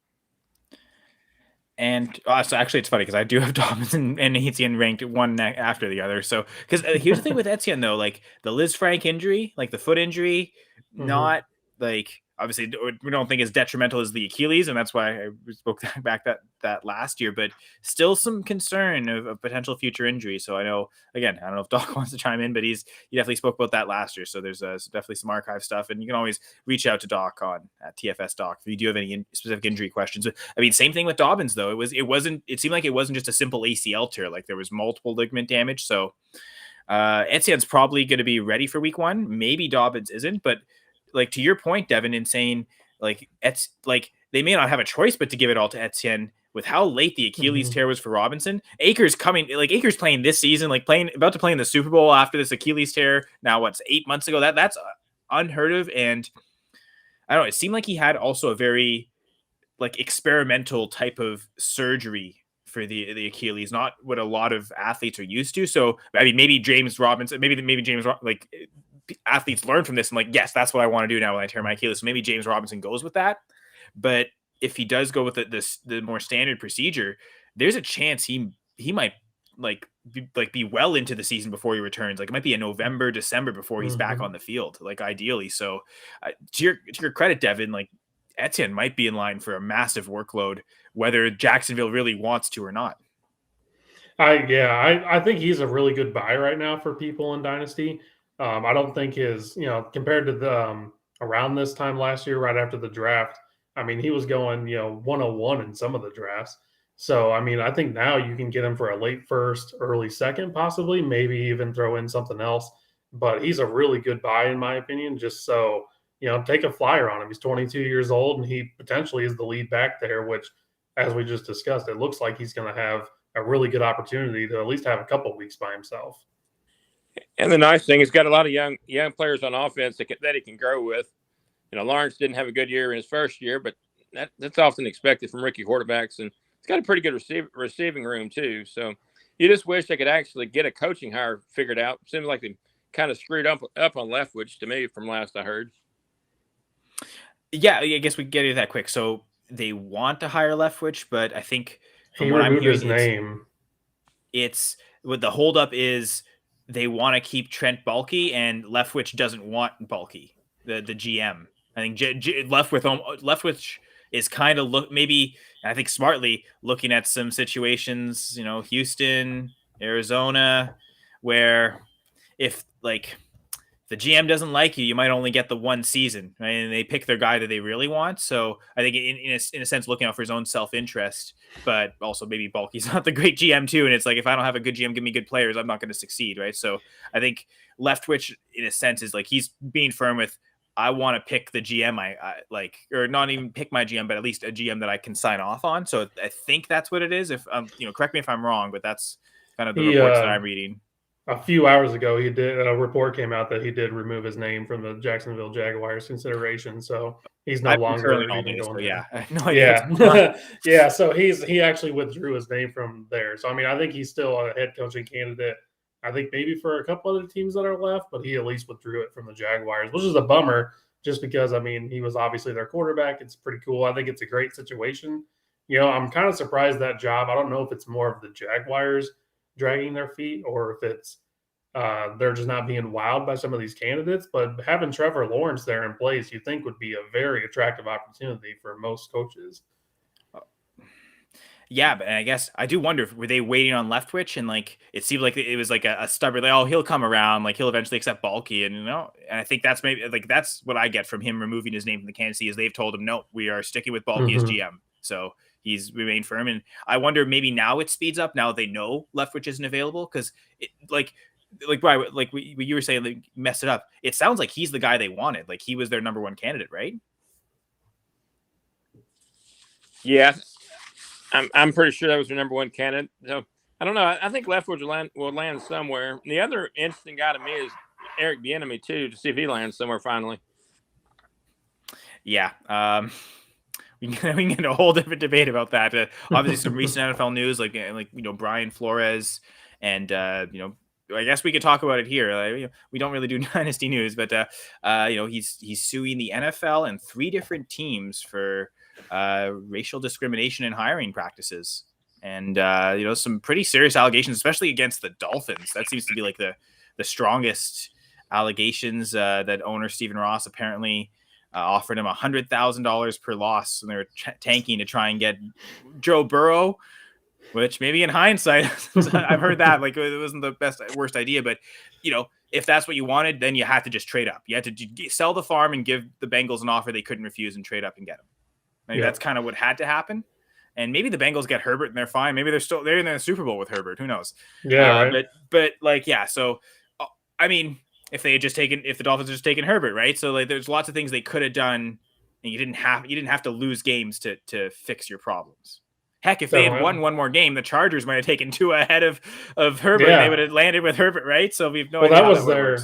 [SPEAKER 1] And so actually, it's funny because I do have Dobbins and Etienne ranked one after the other. So because here's the thing with Etienne though, like the Liz Frank injury, like the foot injury, not like obviously we don't think as detrimental as the Achilles, and that's why I spoke back that last year. But still some concern of potential future injury. So I know, again, I don't know if Doc wants to chime in, but he definitely spoke about that last year. So there's definitely some archive stuff, and you can always reach out to Doc at TFS Doc if you do have any specific injury questions. I mean, same thing with Dobbins though. It seemed like it wasn't just a simple ACL tear. Like there was multiple ligament damage. So Etienne's probably going to be ready for week 1. Maybe Dobbins isn't, but like to your point, Devin, in saying like they may not have a choice but to give it all to Etienne with how late the Achilles tear was for Robinson. Akers playing this season, about to play in the Super Bowl after this Achilles tear. Now 8 months ago? That's unheard of. And I don't know. It seemed like he had also a very experimental type of surgery for the Achilles, not what a lot of athletes are used to. So I mean, maybe James Robinson, athletes learn from this and yes, that's what I want to do now when I tear my Achilles. So maybe James Robinson goes with that. But if he does go with the more standard procedure, there's a chance he might be well into the season before he returns. It might be a November, December before he's back on the field, ideally. So to your credit, Devin, Etienne might be in line for a massive workload, whether Jacksonville really wants to or not.
[SPEAKER 3] I think he's a really good buy right now for people in Dynasty. I don't think compared to the around this time last year, right after the draft, I mean, he was going, 101 in some of the drafts. So, I mean, I think now you can get him for a late first, early second, possibly, maybe even throw in something else. But he's a really good buy, in my opinion, just so, take a flyer on him. He's 22 years old, and he potentially is the lead back there, which, as we just discussed, it looks like he's going to have a really good opportunity to at least have a couple weeks by himself.
[SPEAKER 2] And the nice thing, he's got a lot of young players on offense that he can grow with. Lawrence didn't have a good year in his first year, but that's often expected from rookie quarterbacks. And he's got a pretty good receiving room too. So you just wish they could actually get a coaching hire figured out. Seems like they kind of screwed up on Leftwich to me from last I heard.
[SPEAKER 1] Yeah, I guess we can get into that quick. So they want to hire Leftwich, but I think
[SPEAKER 3] from what I'm hearing, his name.
[SPEAKER 1] It's what the holdup is. They want to keep Trent Baalke, and Leftwich doesn't want Baalke, the GM. I think Leftwich is kind of I think smartly looking at some situations, Houston, Arizona, where if the GM doesn't like you, you might only get the one season, right? And they pick their guy that they really want. So I think in a sense, looking out for his own self-interest, but also maybe Baalke's not the great GM too. And it's if I don't have a good GM, give me good players, I'm not going to succeed, right? So I think Leftwich in a sense is he's being firm with, I want to pick the GM I like, or not even pick my GM, but at least a GM that I can sign off on. So I think that's what it is. If correct me if I'm wrong, but that's kind of the reports that I'm reading.
[SPEAKER 3] a few hours ago, a report came out that he did remove his name from the Jacksonville Jaguars consideration. So he's no
[SPEAKER 1] I've been curling
[SPEAKER 3] longer
[SPEAKER 1] all
[SPEAKER 3] even
[SPEAKER 1] day,
[SPEAKER 3] going
[SPEAKER 1] so
[SPEAKER 3] there.
[SPEAKER 1] yeah, I have no idea what's going on.
[SPEAKER 3] Yeah. Yeah. So he actually withdrew his name from there. So, I mean, I think he's still a head coaching candidate. I think maybe for a couple other teams that are left, but he at least withdrew it from the Jaguars, which is a bummer just because, I mean, he was obviously their quarterback. It's pretty cool. I think it's a great situation. I'm kind of surprised that job. I don't know if it's more of the Jaguars dragging their feet or if it's they're just not being wowed by some of these candidates. But having Trevor Lawrence there in place, you think would be a very attractive opportunity for most coaches.
[SPEAKER 1] Yeah, but I guess I do wonder, were they waiting on Leftwich, and like it seemed like it was like a stubborn, like, oh, he'll come around, like he'll eventually accept Balky, and and I think that's maybe like that's what I get from him removing his name from the candidacy is they've told him no, we are sticking with Balky as GM, so he's remained firm. And I wonder maybe now it speeds up now they know Leftwich isn't available because like Brian, like you were saying, like, messed it up. It sounds like he's the guy they wanted, like he was their number one candidate, right?
[SPEAKER 2] Yeah. I'm pretty sure that was their number one candidate. So I don't know. I think Leftwich will land somewhere. And the other interesting guy to me is Eric Bieniemy too, to see if he lands somewhere finally.
[SPEAKER 1] Yeah, we can get a whole different debate about that. Obviously, some recent NFL news, like Brian Flores, and I guess we could talk about it here. We don't really do dynasty news, but he's suing the NFL and 3 different teams for racial discrimination in hiring practices, and some pretty serious allegations, especially against the Dolphins. That seems to be like the strongest allegations. That owner Stephen Ross apparently offered him $100,000 per loss, and they were tanking to try and get Joe Burrow. Which maybe in hindsight, I've heard that like it wasn't the worst idea, but if that's what you wanted, then you had to just trade up. You had to sell the farm and give the Bengals an offer they couldn't refuse and trade up and get him. That's kind of what had to happen. And maybe the Bengals get Herbert and they're fine. Maybe they're in the Super Bowl with Herbert. Who knows?
[SPEAKER 3] Yeah, right.
[SPEAKER 1] But like, yeah. So, I mean, if the Dolphins had just taken Herbert, right? So like, there's lots of things they could have done, and you didn't have to lose games to fix your problems. Heck, if they had won one more game, the Chargers might have taken 2 ahead of Herbert. Yeah. And they would have landed with Herbert, right? So we've no idea.
[SPEAKER 3] That was their,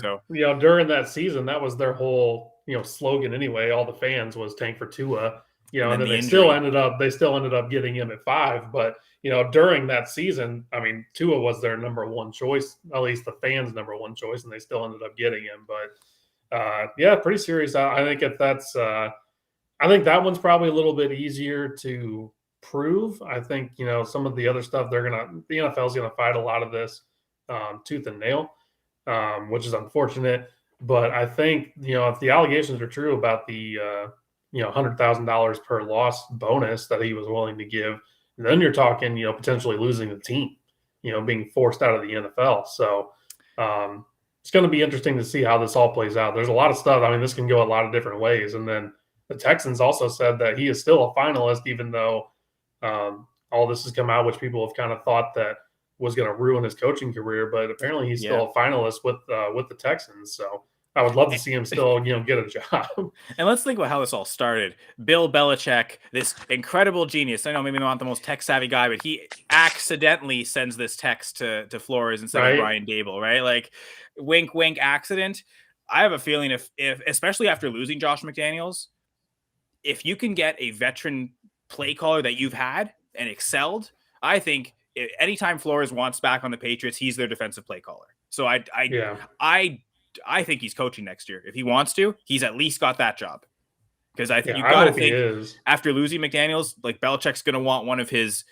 [SPEAKER 3] during that season, that was their whole, slogan anyway. All the fans was tank for Tua. And then they still ended up getting him at 5. But, during that season, I mean, Tua was their number one choice, at least the fans' number one choice, and they still ended up getting him. But, pretty serious. I think I think that one's probably a little bit easier to prove. I think, some of the other stuff the NFL is going to fight a lot of this tooth and nail, which is unfortunate. But I think, if the allegations are true about the, $100,000 per loss bonus that he was willing to give, then you're talking, potentially losing the team, being forced out of the NFL. So it's going to be interesting to see how this all plays out. There's a lot of stuff. I mean, this can go a lot of different ways. And then the Texans also said that he is still a finalist, even though all this has come out, which people have kind of thought that was going to ruin his coaching career. But apparently he's still a finalist with the Texans. So I would love to see him still, get a job.
[SPEAKER 1] And let's think about how this all started. Bill Belichick, this incredible genius. I know maybe not the most tech-savvy guy, but he accidentally sends this text to Flores instead of Brian Dable, right? Like, wink, wink, accident. I have a feeling if especially after losing Josh McDaniels, if you can get a veteran play caller that you've had and excelled, I think anytime Flores wants back on the Patriots, he's their defensive play caller. So I think he's coaching next year. If he wants to, he's at least got that job. Because I think you got to think after losing McDaniels, like Belichick's going to want one of his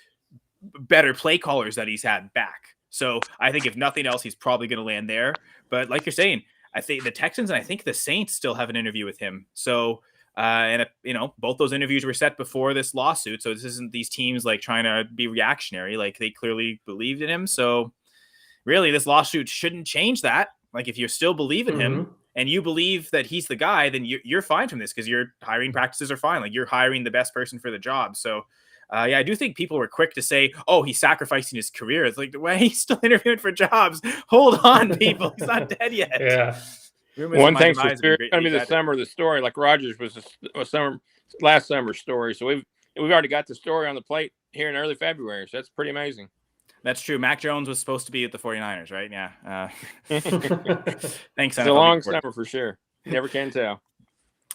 [SPEAKER 1] better play callers that he's had back. So I think if nothing else, he's probably going to land there. But like you're saying, I think the Texans and I think the Saints still have an interview with him. So, both those interviews were set before this lawsuit. So this isn't these teams like trying to be reactionary. Like they clearly believed in him. So really this lawsuit shouldn't change that. Like if you still believe in him and you believe that he's the guy, then you're fine from this because your hiring practices are fine. Like you're hiring the best person for the job. So I do think people were quick to say, oh, he's sacrificing his career. It's like, the way he's still interviewing for jobs. Hold on, people. He's not dead yet.
[SPEAKER 2] Yeah. One thing's for sure, it's going to be the summer of the story. Like Rodgers was last summer's story. So we've already got the story on the plate here in early February. So that's pretty amazing.
[SPEAKER 1] That's true. Mac Jones was supposed to be at the 49ers, right? Yeah. Thanks.
[SPEAKER 2] It's a long summer for sure. Never can tell.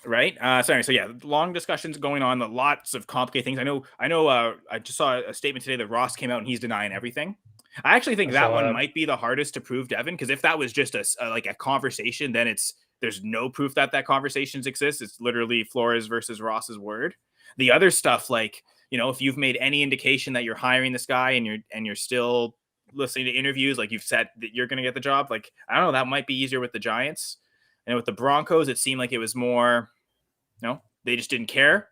[SPEAKER 1] Right. So yeah, long discussions going on. Lots of complicated things. I know. I just saw a statement today that Ross came out and he's denying everything. I actually think that one might be the hardest to prove, Devin, because if that was just a conversation, then there's no proof that conversations exist. It's literally Flores versus Ross's word. The other stuff, like, if you've made any indication that you're hiring this guy and you're still listening to interviews, like you've said that you're going to get the job, like, I don't know, that might be easier with the Giants. And with the Broncos, it seemed like it was more, they just didn't care.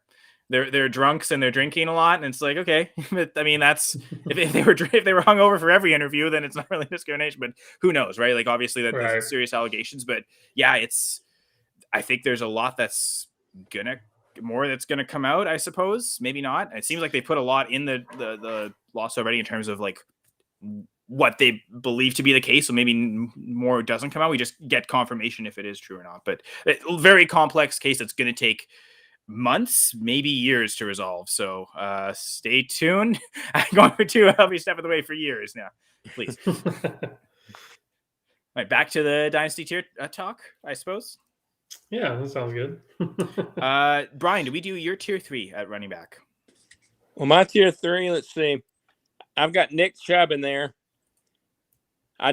[SPEAKER 1] They're drunks and they're drinking a lot, and it's like, okay, but I mean, that's if they were hungover for every interview, then it's not really discrimination. But who knows, right? Like, obviously that's serious allegations, but yeah, I think there's a lot that's gonna come out. I suppose maybe not. It seems like they put a lot in the loss already in terms of like what they believe to be the case. So maybe more doesn't come out. We just get confirmation if it is true or not. But a very complex case that's going to take months, maybe years to resolve. So stay tuned. I'm going for 2. I'll be stepping away for years now. Please. All right, back to the Dynasty tier talk, I suppose.
[SPEAKER 3] Yeah, that sounds good.
[SPEAKER 1] Brian, do we do your tier 3 at running back?
[SPEAKER 2] Well, my tier 3, let's see. I've got Nick Chubb in there. I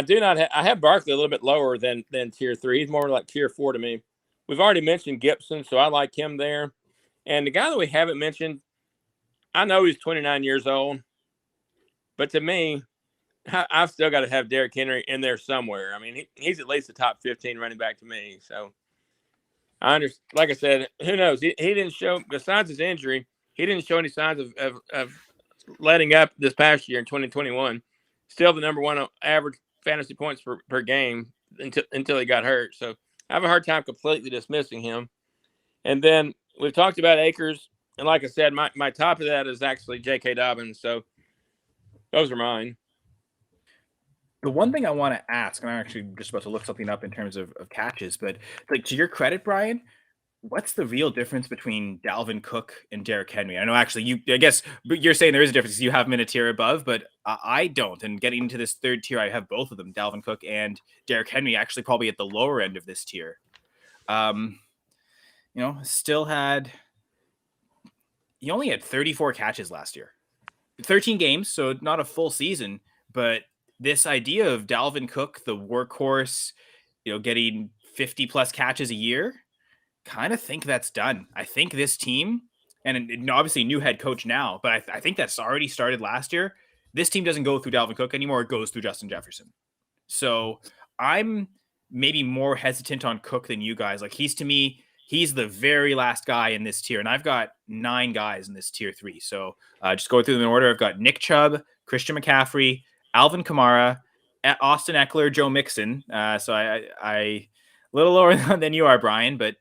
[SPEAKER 2] do not I have Barkley a little bit lower than tier 3. He's more like tier 4 to me. We've already mentioned Gibson, so I like him there. And the guy that we haven't mentioned, I know he's 29 years old, but to me, I've still got to have Derrick Henry in there somewhere. I mean, he's at least a top 15 running back to me. So I understand. Like I said, who knows? He didn't show, besides his injury, he didn't show any signs of letting up this past year in 2021. Still the number 1 average fantasy points per game until he got hurt. So I have a hard time completely dismissing him. And then we've talked about Akers. And like I said, my top of that is actually J.K. Dobbins. So those are mine.
[SPEAKER 1] The one thing I want to ask, and I'm actually just about to look something up in terms of catches, but like, to your credit, Brian, what's the real difference between Dalvin Cook and Derrick Henry? I know actually I guess you're saying there is a difference. You have him in a tier above, but I don't. And getting into this third tier, I have both of them, Dalvin Cook and Derrick Henry, actually probably at the lower end of this tier. Still he only had 34 catches last year, 13 games, so not a full season, but this idea of Dalvin Cook, the workhorse, getting 50 plus catches a year, kind of think that's done. I think this team, and obviously new head coach now, but I think that's already started last year. This team doesn't go through Dalvin Cook anymore. It goes through Justin Jefferson. So I'm maybe more hesitant on Cook than you guys. Like, he's the very last guy in this tier. And I've got 9 guys in this tier 3. So just go through them in order. I've got Nick Chubb, Christian McCaffrey, Alvin Kamara, Austin Eckler, Joe Mixon. So I a little lower than you are, Brian, but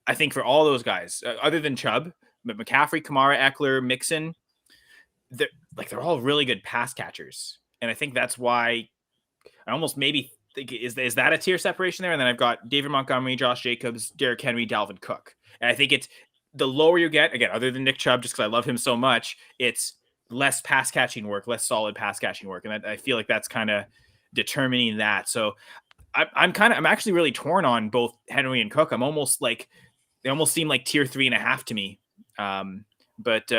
[SPEAKER 1] I think for all those guys, other than Chubb, but McCaffrey, Kamara, Eckler, Mixon, they're all really good pass catchers. And I think that's why I almost maybe think, is that a tier separation there? And then I've got David Montgomery, Josh Jacobs, Derrick Henry, Dalvin Cook. And I think it's the lower you get, again, other than Nick Chubb, just because I love him so much, it's less pass catching work, less solid pass catching work. And I feel like that's kind of determining that. So I'm actually really torn on both Henry and Cook. I'm almost like, they almost seem like tier 3.5 to me. But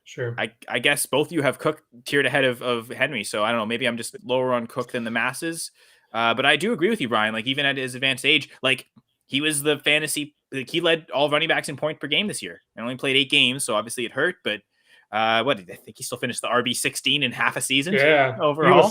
[SPEAKER 3] sure.
[SPEAKER 1] I guess both of you have Cook tiered ahead of Henry. So I don't know, maybe I'm just lower on Cook than the masses. But I do agree with you, Brian. Like, even at his advanced age, like, he was the fantasy, like, he led all running backs in point per game this year and only played 8 games. So obviously it hurt, but I think he still finished the RB 16 in half a season.
[SPEAKER 3] Yeah.
[SPEAKER 1] Overall.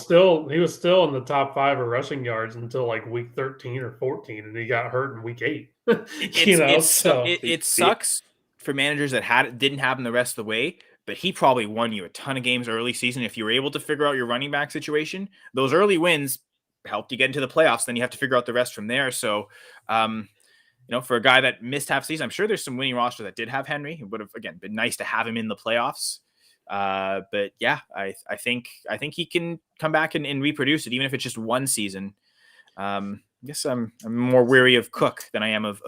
[SPEAKER 3] He was still in the top 5 of rushing yards until like week 13 or 14. And he got hurt in week 8.
[SPEAKER 1] It sucks for managers that didn't have him the rest of the way, but he probably won you a ton of games early season. If you were able to figure out your running back situation, those early wins helped you get into the playoffs. Then you have to figure out the rest from there. So, for a guy that missed half season, I'm sure there's some winning rosters that did have Henry. It would have, again, been nice to have him in the playoffs. But yeah, I think he can come back and reproduce it, even if it's just one season. I guess I'm more weary of Cook than I am of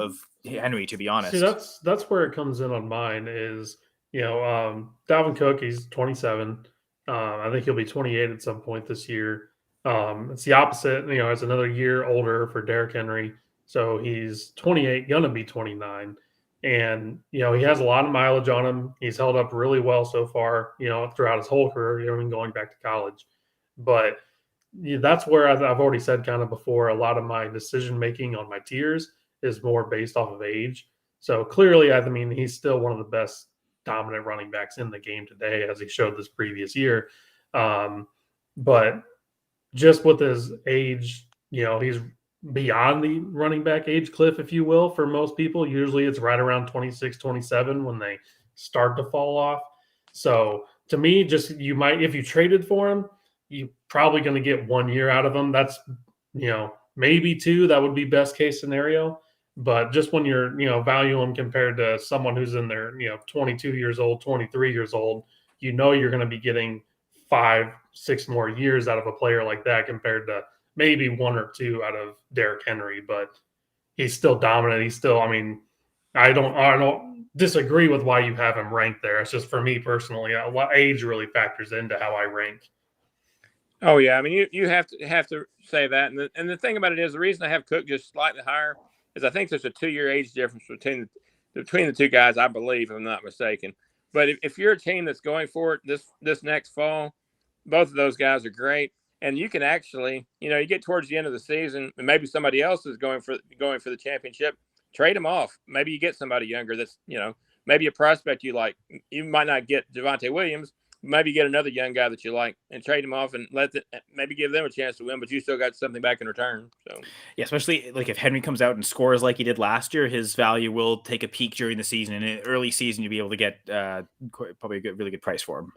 [SPEAKER 1] Henry, to be honest.
[SPEAKER 3] See, that's where it comes in on mine is, Dalvin Cook, he's 27. I think he'll be 28 at some point this year. It's the opposite. It's another year older for Derrick Henry. So he's 28, going to be 29. And, he has a lot of mileage on him. He's held up really well so far, throughout his whole career, even going back to college. But that's where I've already said kind of before, a lot of my decision making on my tiers is more based off of age. So clearly, I mean, he's still one of the best dominant running backs in the game today, as he showed this previous year. But just with his age, he's beyond the running back age cliff, if you will, for most people. Usually it's right around 26, 27 when they start to fall off. So to me, just you might, if you traded for him, you're probably going to get 1 year out of him. That's, maybe 2. That would be best case scenario. But just when you're, value him compared to someone who's in their, 22 years old, 23 years old, you're going to be getting 5, 6 more years out of a player like that compared to maybe 1 or 2 out of Derrick Henry. But he's still dominant. He's still, I mean, I don't disagree with why you have him ranked there. It's just for me personally, age really factors into how I rank.
[SPEAKER 2] Oh yeah, I mean you have to say that, and the thing about it is the reason I have Cook just slightly higher is I think there's a 2-year age difference between the two guys, I believe, if I'm not mistaken. But if you're a team that's going for it this next fall, both of those guys are great, and you can actually, you get towards the end of the season, and maybe somebody else is going for the championship, trade them off. Maybe you get somebody younger that's maybe a prospect you like. You might not get Javonte Williams. Maybe get another young guy that you like and trade him off and maybe give them a chance to win, but you still got something back in return. So
[SPEAKER 1] yeah, especially like if Henry comes out and scores like he did last year, his value will take a peak during the season. And in the early season, you'll be able to get probably a really good price for him.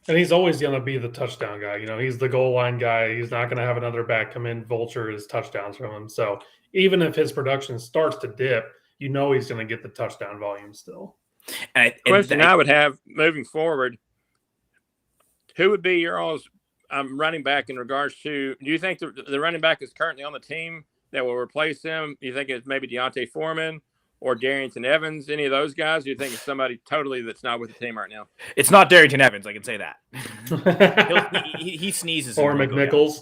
[SPEAKER 3] And he's always going to be the touchdown guy. He's the goal line guy. He's not going to have another back come in, vulture his touchdowns from him. So even if his production starts to dip, he's going to get the touchdown volume still.
[SPEAKER 2] Question I would have moving forward, who would be your all's running back in regards to, do you think the running back is currently on the team that will replace him? Do you think it's maybe Deontay Foreman or Darion Evans, any of those guys? Do you think it's somebody totally that's not with the team right now?
[SPEAKER 1] It's not Darion Evans, I can say that. he sneezes.
[SPEAKER 3] Or McNichols.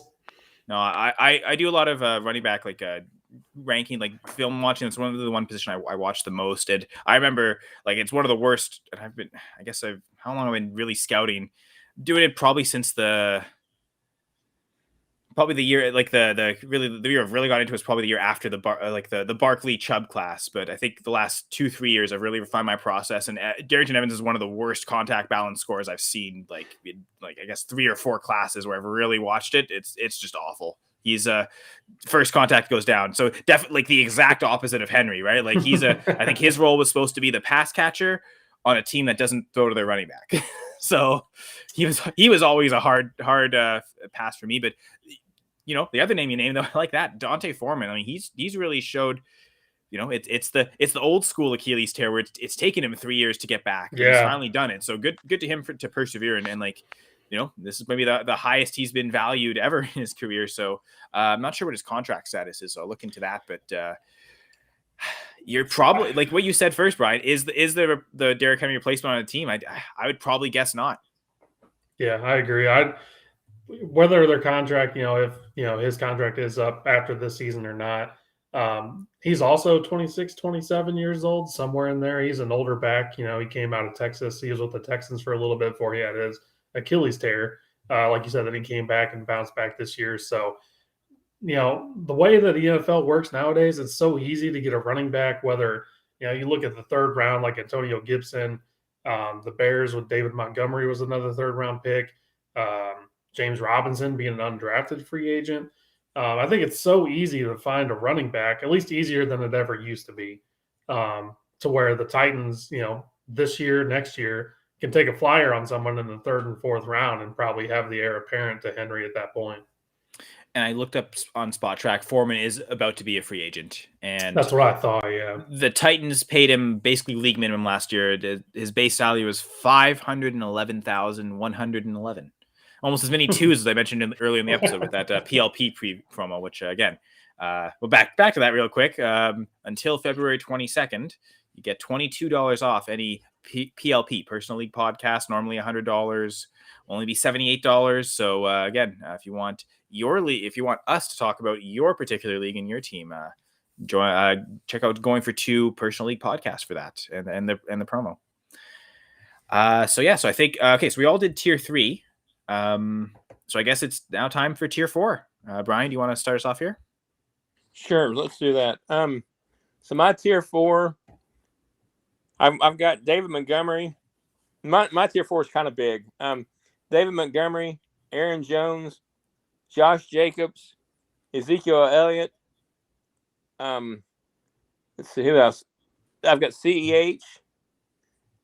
[SPEAKER 1] No, I do a lot of running back ranking, like film watching. It's one of the one position I watch the most. And I remember it's one of the worst. And how long I've been really scouting. Doing it probably since the year, the year I've really got into is probably the year after the Barkley Chubb class. But I think the last 2-3 years I've really refined my process. And Darion Evans is one of the worst contact balance scores I've seen. I guess 3 or 4 classes where I've really watched it. It's just awful. He's first contact goes down. So definitely the exact opposite of Henry, right? I think his role was supposed to be the pass catcher on a team that doesn't throw to their running back. So he was always a hard pass for me. But the other name you named, though, I like that, Deontay Foreman. I mean, he's really showed, it's the old school Achilles tear where it's taken him 3 years to get back.
[SPEAKER 3] Yeah.
[SPEAKER 1] He's finally done it. So good to him to persevere and this is maybe the highest he's been valued ever in his career. So I'm not sure what his contract status is. So I'll look into that. But you're probably, like what you said first, Brian, is the Derrick Henry replacement on the team? I would probably guess not.
[SPEAKER 3] Yeah, I agree. Whether their contract, if his contract is up after this season or not, he's also 26, 27 years old, somewhere in there. He's an older back. He came out of Texas. He was with the Texans for a little bit before he had his Achilles tear. Like you said, that he came back and bounced back this year. So the way that the NFL works nowadays, it's so easy to get a running back, whether, you look at the third round, like Antonio Gibson, the Bears with David Montgomery was another third round pick. James Robinson being an undrafted free agent. I think it's so easy to find a running back, at least easier than it ever used to be, to where the Titans, this year, next year, can take a flyer on someone in the third and fourth round and probably have the heir apparent to Henry at that point.
[SPEAKER 1] And I looked up on Spot Track. Foreman is about to be a free agent, and
[SPEAKER 3] that's what I thought. Yeah,
[SPEAKER 1] the Titans paid him basically league minimum last year. His base salary was $511,111, almost as many twos as I mentioned earlier in the episode with that PLP promo. Which again, well, back to that real quick. Until February 22nd, you get $22 off any PLP, Personal League Podcast, normally $100, only be $78. So again, if you want your league, if you want us to talk about your particular league and your team, check out Going for Two Personal League Podcast for that and the promo. So I think okay, so we all did tier 3. So I guess it's now time for tier 4. Brian, do you want to start us off here?
[SPEAKER 2] Sure, let's do that. So my tier 4, I've got David Montgomery. My tier 4 is kind of big. David Montgomery, Aaron Jones, Josh Jacobs, Ezekiel Elliott. Let's see who else. I've got CEH.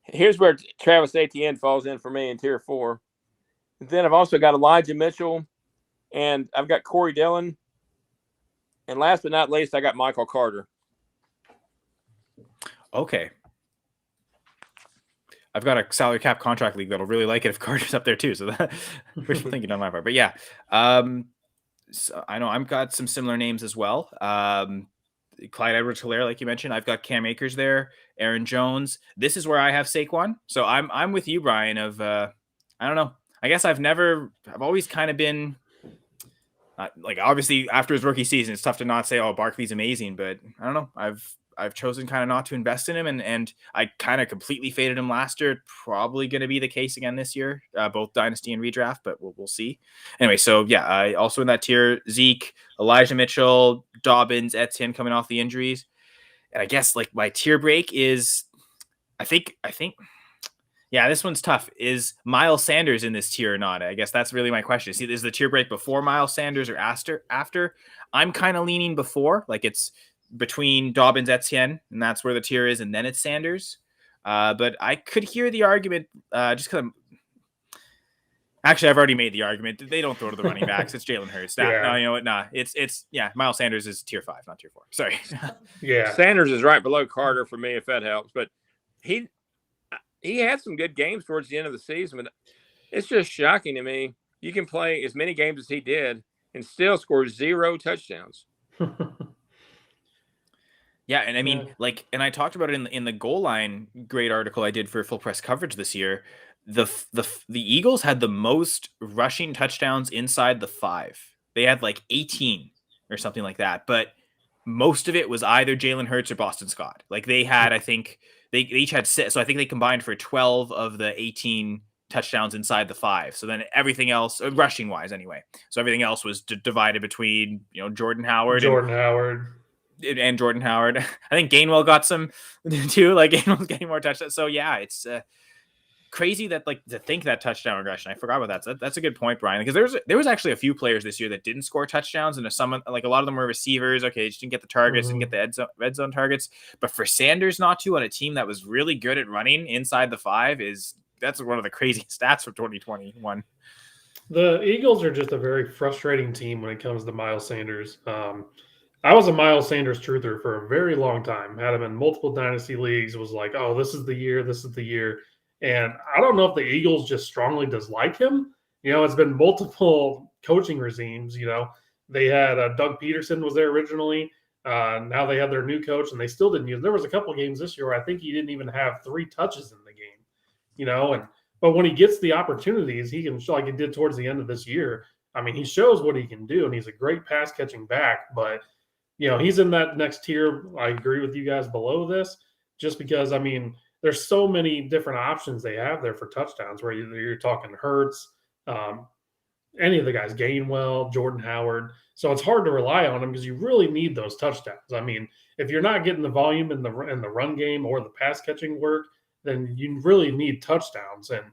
[SPEAKER 2] Here's where Travis Etienne falls in for me in tier 4. Then I've also got Elijah Mitchell, and I've got Corey Dillon. And last but not least, I got Michael Carter.
[SPEAKER 1] Okay. I've got a salary cap contract league that'll really like it if Carter's up there too. So that wishful thinking on my part. But yeah, so I know I've got some similar names as well. Clyde Edwards-Helaire, like you mentioned. I've got Cam Akers there, Aaron Jones. This is where I have Saquon. So I'm with you, Brian, of I don't know. I guess I've always kind of been like, obviously after his rookie season, it's tough to not say, oh, Barkley's amazing, but I don't know. I've chosen kind of not to invest in him, and I kind of completely faded him last year. Probably going to be the case again this year, both Dynasty and Redraft, but we'll see. Anyway, so yeah, I also in that tier, Zeke, Elijah Mitchell, Dobbins, Etienne coming off the injuries. And I guess like my tier break is, I think, yeah, this one's tough. Is Miles Sanders in this tier or not? I guess that's really my question. See, is the tier break before Miles Sanders or after? I'm kind of leaning before, like it's between Dobbins, Etienne, and that's where the tier is, and then it's Sanders. But I could hear the argument just because actually I've already made the argument. They don't throw to the running backs. It's Jalen Hurts. No, you know what? Nah, it's Miles Sanders is tier 5, not tier 4. Sorry.
[SPEAKER 3] Yeah,
[SPEAKER 2] Sanders is right below Carter for me, if that helps. But he had some good games towards the end of the season, but it's just shocking to me. You can play as many games as he did and still score 0 touchdowns.
[SPEAKER 1] Yeah, and I mean, and I talked about it in the goal line great article I did for Full Press Coverage this year. The Eagles had the most rushing touchdowns inside the 5. They had like 18 or something like that, but most of it was either Jalen Hurts or Boston Scott. Like they had, I think they each had 6, so I think they combined for 12 of the 18 touchdowns inside the 5. So then everything else, rushing wise anyway, so everything else was divided between Jordan Howard. And Jordan Howard. I think Gainwell got some too. Like Gainwell's getting more touchdowns. So yeah, it's crazy that to think that touchdown regression. I forgot about that. So that's a good point, Brian. Because there was actually a few players this year that didn't score touchdowns, and some like a lot of them were receivers. Okay, they just didn't get the targets, didn't get the red zone targets. But for Sanders not to on a team that was really good at running inside the 5 that's one of the craziest stats for 2021.
[SPEAKER 3] The Eagles are just a very frustrating team when it comes to Miles Sanders. I was a Miles Sanders truther for a very long time. Had him in multiple dynasty leagues. Was like, oh, this is the year. And I don't know if the Eagles just strongly dislike him. It's been multiple coaching regimes. They had Doug Peterson was there originally. Now they have their new coach, and they still didn't use. There was a couple of games this year where I think he didn't even have 3 touches in the game. But when he gets the opportunities, he can show, like he did towards the end of this year. I mean, he shows what he can do, and he's a great pass catching back. But he's in that next tier. I agree with you guys below this, just because I mean, there's so many different options they have there for touchdowns. Where you're talking Hurts, any of the guys, Gainwell, Jordan Howard. So it's hard to rely on them because you really need those touchdowns. I mean, if you're not getting the volume in the run game or the pass catching work, then you really need touchdowns. And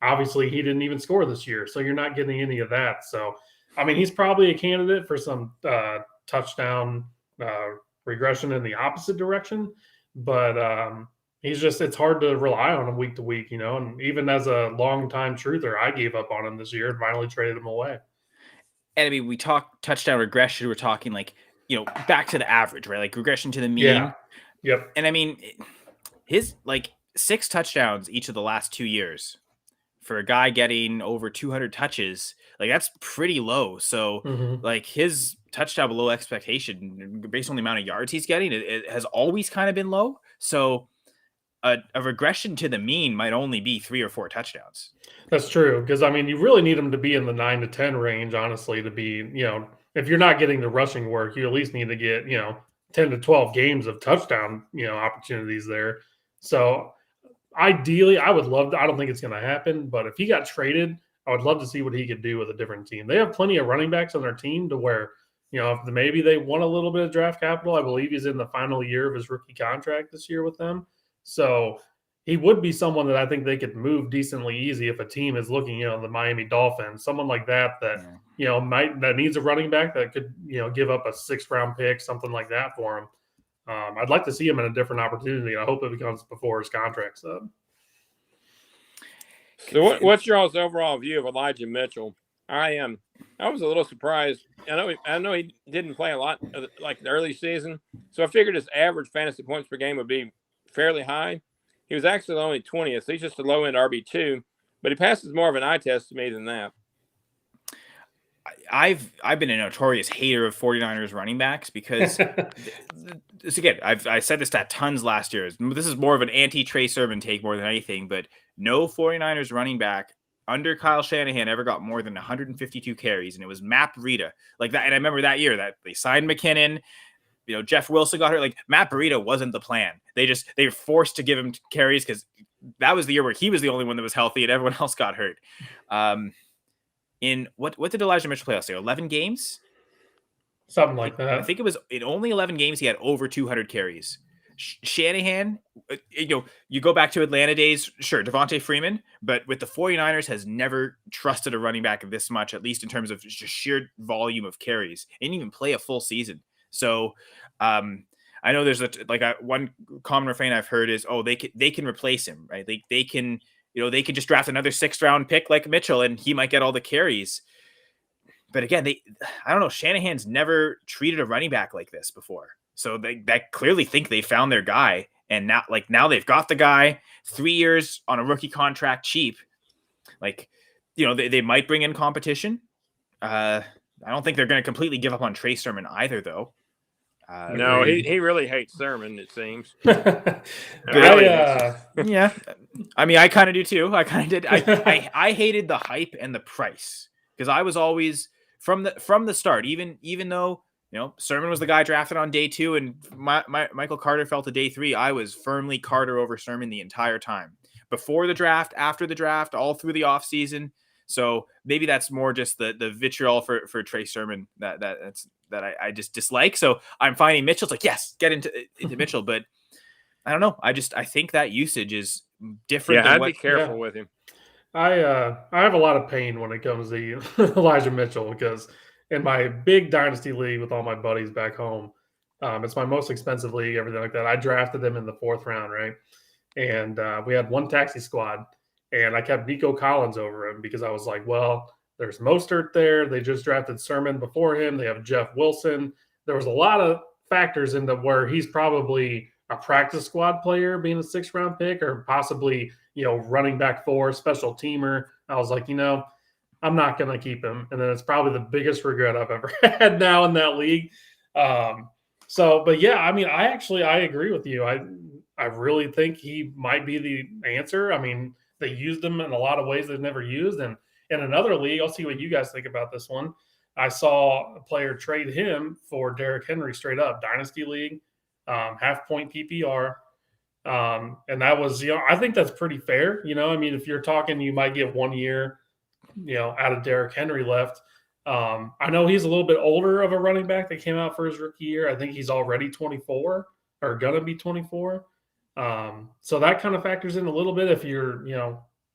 [SPEAKER 3] obviously, he didn't even score this year, so you're not getting any of that. So, I mean, he's probably a candidate for some touchdown regression in the opposite direction. But it's hard to rely on him week to week, and even as a longtime truther, I gave up on him this year and finally traded him away.
[SPEAKER 1] And I mean, we talk touchdown regression. We're talking back to the average, right? Like regression to the mean.
[SPEAKER 3] Yeah. Yep.
[SPEAKER 1] And I mean, his 6 touchdowns each of the last 2 years for a guy getting over 200 touches, that's pretty low. So his touchdown below expectation based on the amount of yards he's getting, it has always kind of been low. So a regression to the mean might only be 3 or 4 touchdowns.
[SPEAKER 3] That's true, because I mean, you really need him to be in the 9 to 10 range, honestly, to be, if you're not getting the rushing work, you at least need to get 10 to 12 games of touchdown opportunities there. So ideally, I would love to. I don't think it's going to happen, but if he got traded, I would love to see what he could do with a different team. They have plenty of running backs on their team to where if maybe they want a little bit of draft capital. I believe he's in the final year of his rookie contract this year with them. So he would be someone that I think they could move decently easy if a team is looking, the Miami Dolphins, someone like that that needs a running back that could, give up a 6th round pick, something like that for him. I'd like to see him in a different opportunity. I hope it becomes before his contract's up.
[SPEAKER 2] So what's your all's overall view of Elijah Mitchell? I was a little surprised. I know he didn't play a lot like the early season, so I figured his average fantasy points per game would be fairly high. He was actually only 20th. So he's just a low end RB2, but he passes more of an eye test to me than that.
[SPEAKER 1] I've been a notorious hater of 49ers running backs because again, I said this at tons last year. This is more of an anti-Trey Sermon take more than anything, but no 49ers running back under Kyle Shanahan ever got more than 152 carries, and it was Matt Breida like that. And I remember that year that they signed McKinnon. Jeff Wilson got hurt. Like Matt Breida wasn't the plan. They were forced to give him carries because that was the year where he was the only one that was healthy and everyone else got hurt. In what did Elijah Mitchell play last year? 11 games?
[SPEAKER 3] Something like that.
[SPEAKER 1] I think it was in only 11 games he had over 200 carries. Shanahan, you go back to Atlanta days, sure, Devontae Freeman, but with the 49ers has never trusted a running back this much, at least in terms of just sheer volume of carries. He didn't even play a full season. So I know there's one common refrain I've heard is, they can replace him, right? They can just draft another 6th round pick like Mitchell and he might get all the carries. But again, I don't know. Shanahan's never treated a running back like this before. So they clearly think they found their guy. And now they've got the guy 3 years on a rookie contract cheap. They might bring in competition. I don't think they're going to completely give up on Trey Sermon either, though.
[SPEAKER 2] No, he really hates Sermon, it seems.
[SPEAKER 1] Yeah. I mean, I kind of do too. I kind of did. I hated the hype and the price because I was always from the start, even though Sermon was the guy drafted on day 2 and Michael Carter fell to day 3. I was firmly Carter over Sermon the entire time, before the draft, after the draft, all through the offseason. So maybe that's more just the vitriol for Trey Sermon that I just dislike. So I'm finding Mitchell's like, yes, get into Mitchell, but I don't know. I think that usage is different.
[SPEAKER 2] Yeah, I'd be careful with him.
[SPEAKER 3] I have a lot of pain when it comes to Elijah Mitchell because in my big dynasty league with all my buddies back home, it's my most expensive league, everything like that. I drafted them in the 4th round, right? And we had one taxi squad. And I kept Nico Collins over him because I was like, well, there's Mostert there. They just drafted Sermon before him. They have Jeff Wilson. There was a lot of factors into where he's probably a practice squad player being a 6th round pick or possibly, running back 4, special teamer. I was like, I'm not going to keep him. And then it's probably the biggest regret I've ever had now in that league. But yeah, I mean, I agree with you. I really think he might be the answer. I mean, they used him in a lot of ways they've never used. And in another league, I'll see what you guys think about this one. I saw a player trade him for Derrick Henry straight up, Dynasty League, half-point PPR. And that was, I think that's pretty fair. I mean, if you're talking, you might get 1 year, out of Derrick Henry left. I know he's a little bit older of a running back that came out for his rookie year. I think he's already 24 or going to be 24. So that kind of factors in a little bit if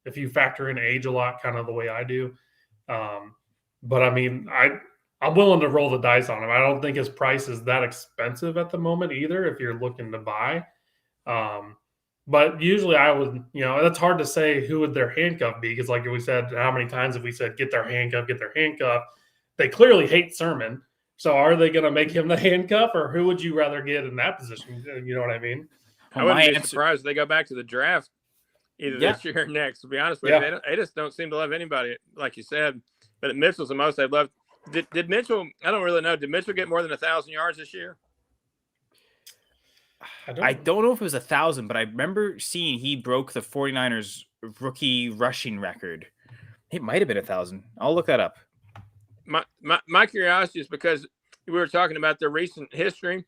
[SPEAKER 3] if you factor in age a lot, kind of the way I do. But I mean, I'm willing to roll the dice on him. I don't think his price is that expensive at the moment either, if you're looking to buy. But usually I would, that's hard to say who would their handcuff be. Because like we said, how many times have we said, get their handcuff. They clearly hate Sermon. So are they going to make him the handcuff or who would you rather get in that position? You know what I mean?
[SPEAKER 2] I wouldn't be surprised if they go back to the draft either this year or next. To be honest with you, they just don't seem to love anybody, like you said. But Mitchell's the most they've loved. Did Mitchell? I don't really know. Did Mitchell get more than 1,000 yards this year?
[SPEAKER 1] I don't know if it was 1,000, but I remember seeing he broke the 49ers rookie rushing record. It might have been 1,000. I'll look that up.
[SPEAKER 2] My curiosity is because we were talking about their recent history.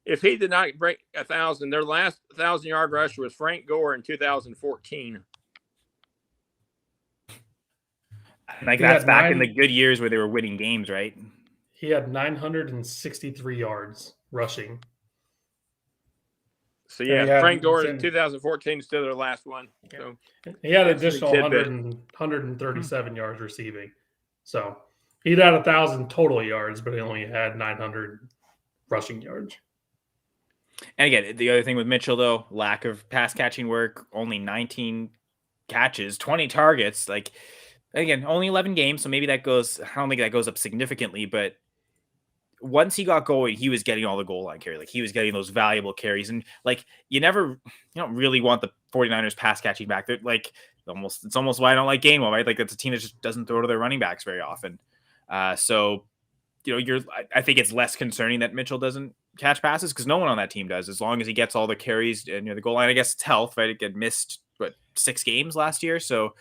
[SPEAKER 2] If he did not break 1,000, their last 1,000-yard rusher was Frank Gore in 2014.
[SPEAKER 1] Like that's back in the good years where they were winning games, right?
[SPEAKER 3] He had 963 yards rushing.
[SPEAKER 2] So yeah, Frank Gore in 2014 is still their last one. So
[SPEAKER 3] he had an additional 137 yards receiving. So he'd had 1,000 total yards, but he only had 900 rushing yards.
[SPEAKER 1] And again, the other thing with Mitchell, though, lack of pass catching work, only 19 catches, 20 targets. Like, again, only 11 games, so maybe that goes. I don't think that goes up significantly, but once he got going, he was getting all the goal line carry. Like, he was getting those valuable carries, and like you don't really want the 49ers pass catching back. They're like it's almost why I don't like Gainwell, right? Like, it's a team that just doesn't throw to their running backs very often. So I think it's less concerning that Mitchell doesn't catch passes because no one on that team does, as long as he gets all the carries and the goal line. I guess it's health, right? It missed 6 games last year, so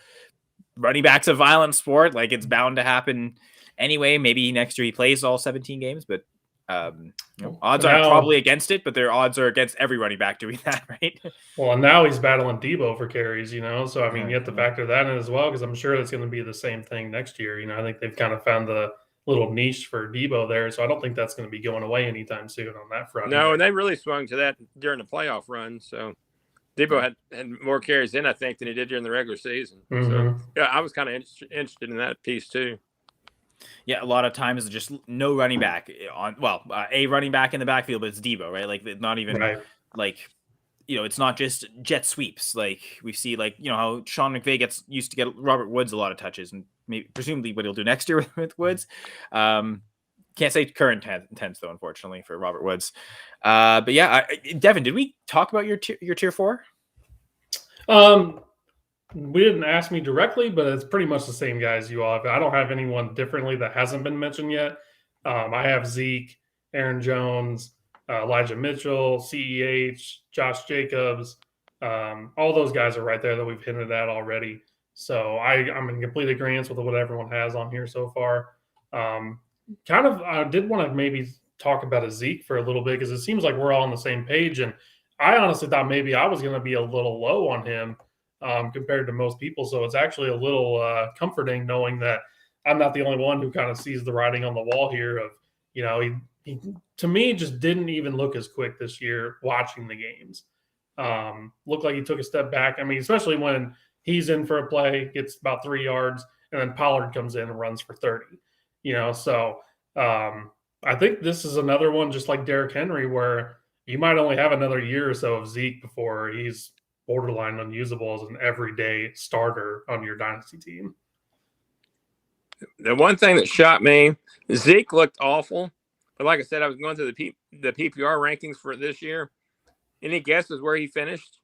[SPEAKER 1] running back's a violent sport. Like, it's bound to happen anyway. Maybe next year he plays all 17 games, but odds are probably against it, but their odds are against every running back doing that, right?
[SPEAKER 3] Well, and now he's battling Debo for carries, so I mean, you have to factor that in as well, because I'm sure it's going to be the same thing next year. I think they've kind of found the little niche for Debo there, so I don't think that's going to be going away anytime soon on that front.
[SPEAKER 2] No, and they really swung to that during the playoff run, so Debo had more carries in, I think, than he did during the regular season.
[SPEAKER 3] Mm-hmm.
[SPEAKER 2] So yeah, I was kind of interested in that piece too.
[SPEAKER 1] Yeah, a lot of times just no running back a running back in the backfield, but it's Debo, right? Like, not even it's not just jet sweeps. Like, we see, how Sean McVay used to get Robert Woods a lot of touches, and maybe presumably what he'll do next year with Woods. Can't say current tense though, unfortunately, for Robert Woods. But yeah, Devin, did we talk about your tier 4?
[SPEAKER 3] We didn't ask me directly, but it's pretty much the same guys you all have. I don't have anyone differently that hasn't been mentioned yet. I have Zeke, Aaron Jones, Elijah Mitchell, CEH, Josh Jacobs. All those guys are right there that we've hinted at already. So I'm in complete agreement with what everyone has on here so far. I did want to maybe talk about a Zeke for a little bit, because it seems like we're all on the same page. And I honestly thought maybe I was going to be a little low on him compared to most people. So it's actually a little comforting knowing that I'm not the only one who kind of sees the writing on the wall here of, he to me just didn't even look as quick this year watching the games. Looked like he took a step back. I mean, especially when he's in for a play, gets about 3 yards, and then Pollard comes in and runs for 30. So I think this is another one just like Derrick Henry, where you might only have another year or so of Zeke before he's borderline unusable as an everyday starter on your dynasty team.
[SPEAKER 2] The one thing that shocked me, Zeke looked awful. But like I said, I was going through the PPR rankings for this year. Any guesses where he finished?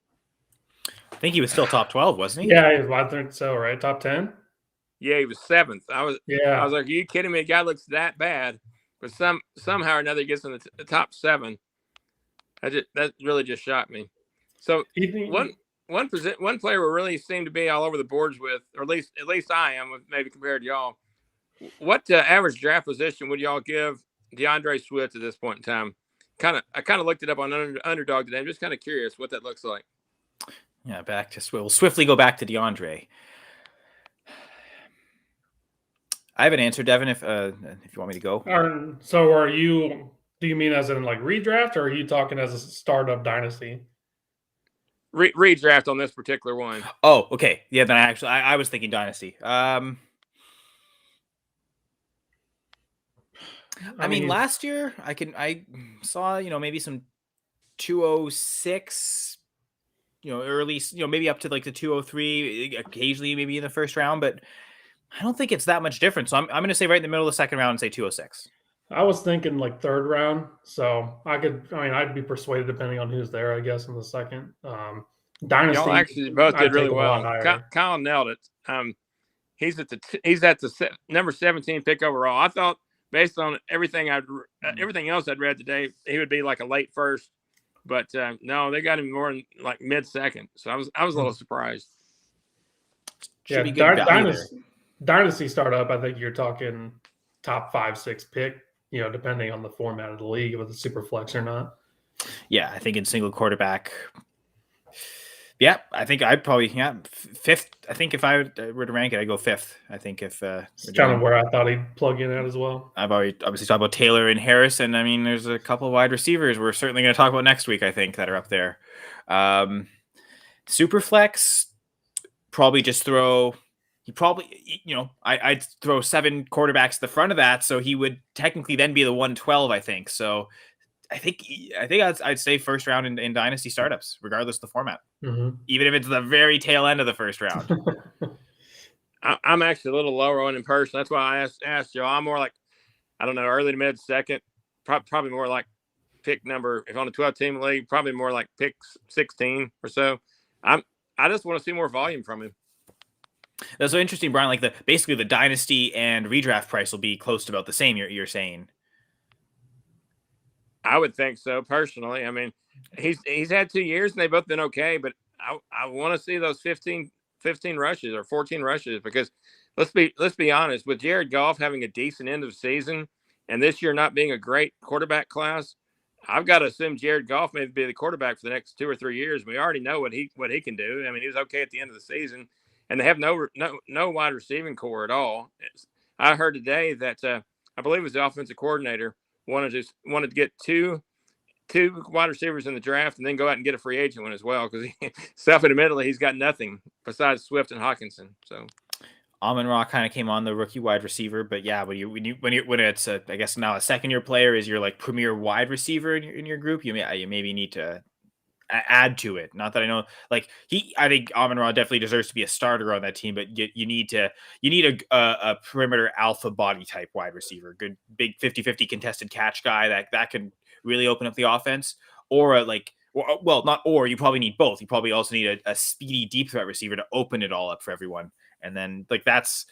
[SPEAKER 1] I think he was still top 12, wasn't he?
[SPEAKER 3] Yeah, I think so, right? Top 10?
[SPEAKER 2] Yeah, he was 7th. I was like, are you kidding me? The guy looks that bad. But somehow or another he gets in the top 7. That really just shocked me. So one player we really seem to be all over the boards with, or at least I am, maybe compared to y'all. What average draft position would y'all give Deandre Swift at this point in time? I kind of looked it up on Underdog today. I'm just kind of curious what that looks like.
[SPEAKER 1] Yeah, back to Swift. We'll swiftly go back to DeAndre. I have an answer, Devin, if you want me to go.
[SPEAKER 3] So do you mean as in like redraft, or are you talking as a startup dynasty?
[SPEAKER 2] Redraft on this particular one.
[SPEAKER 1] Oh, okay. Yeah, then I was thinking dynasty. I mean, last year I saw, maybe some 206, early, maybe up to like the 203, occasionally maybe in the first round, but I don't think it's that much different. So I'm going to say right in the middle of the second round and say 206.
[SPEAKER 3] I was thinking like third round. So I'd be persuaded depending on who's there, I guess, in the second. Dynasty.
[SPEAKER 2] Y'all actually both did really well. Kyle nailed it. He's at the number 17 pick overall. I thought based on everything else I'd read today, he would be like a late first But no, they got him more in like mid-second. So I was a little surprised.
[SPEAKER 1] Should be good value there.
[SPEAKER 3] Dynasty startup, I think you're talking top 5-6 pick, depending on the format of the league, with the super flex or not.
[SPEAKER 1] Yeah, I think in single quarterback. Yeah, I think I'd probably fifth. I think if I were to rank it, I'd go fifth. I think if
[SPEAKER 3] it's kind of where I thought he'd plug in at as well.
[SPEAKER 1] I've already obviously talked about Taylor and Harris, and I mean, there's a couple of wide receivers we're certainly going to talk about next week. I think that are up there. Super flex, probably just throw. He probably, I'd throw 7 quarterbacks at the front of that, so he would technically then be the 112. I think so. I think I'd say first round in Dynasty startups, regardless of the format, even if it's the very tail end of the first round.
[SPEAKER 2] I'm actually a little lower on in person. That's why I asked Joe. I'm more like, I don't know, early to mid second, probably more like pick number. If on a 12-team league, probably more like pick 16 or so. I just want to see more volume from him.
[SPEAKER 1] That's so interesting, Brian. Like basically the Dynasty and redraft price will be close to about the same. You're saying.
[SPEAKER 2] I would think so, personally. I mean, he's had 2 years and they've both been okay, but I want to see those 15 rushes or 14 rushes, because let's be honest, with Jared Goff having a decent end of season and this year not being a great quarterback class, I've got to assume Jared Goff may be the quarterback for the next 2 or 3 years. We already know what he can do. I mean, he was okay at the end of the season, and they have no wide receiving core at all. I heard today that I believe it was the offensive coordinator wanted to get two wide receivers in the draft and then go out and get a free agent one as well, because self-admittedly he's got nothing besides Swift and Hawkinson. So
[SPEAKER 1] Amon-Ra kind of came on the rookie wide receiver, but yeah, when it's I guess now a second-year player is your like premier wide receiver in your group, you maybe need to add to it. Not that I know, like I think Amon-Ra definitely deserves to be a starter on that team, but you need a perimeter alpha body type wide receiver, good big 50-50 contested catch guy that can really open up the offense, or you probably need both. You probably also need a speedy deep threat receiver to open it all up for everyone. And then like that's,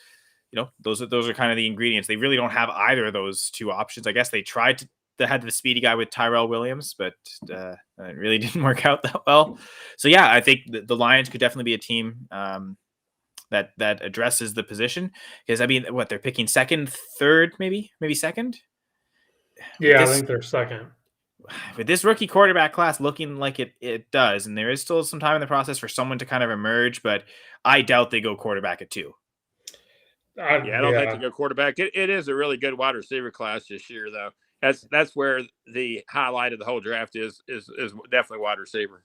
[SPEAKER 1] those are kind of the ingredients. They really don't have either of those two options. I guess they tried to had the speedy guy with Tyrell Williams, but it really didn't work out that well. So yeah, I think the Lions could definitely be a team that addresses the position, because I mean, they're picking second, third, maybe second.
[SPEAKER 3] Yeah, I think they're second.
[SPEAKER 1] With this rookie quarterback class looking like it does, and there is still some time in the process for someone to kind of emerge, but I doubt they go quarterback at 2.
[SPEAKER 2] I don't think they go quarterback. It is a really good wide receiver class this year, though. That's where the highlight of the whole draft is definitely wide receiver.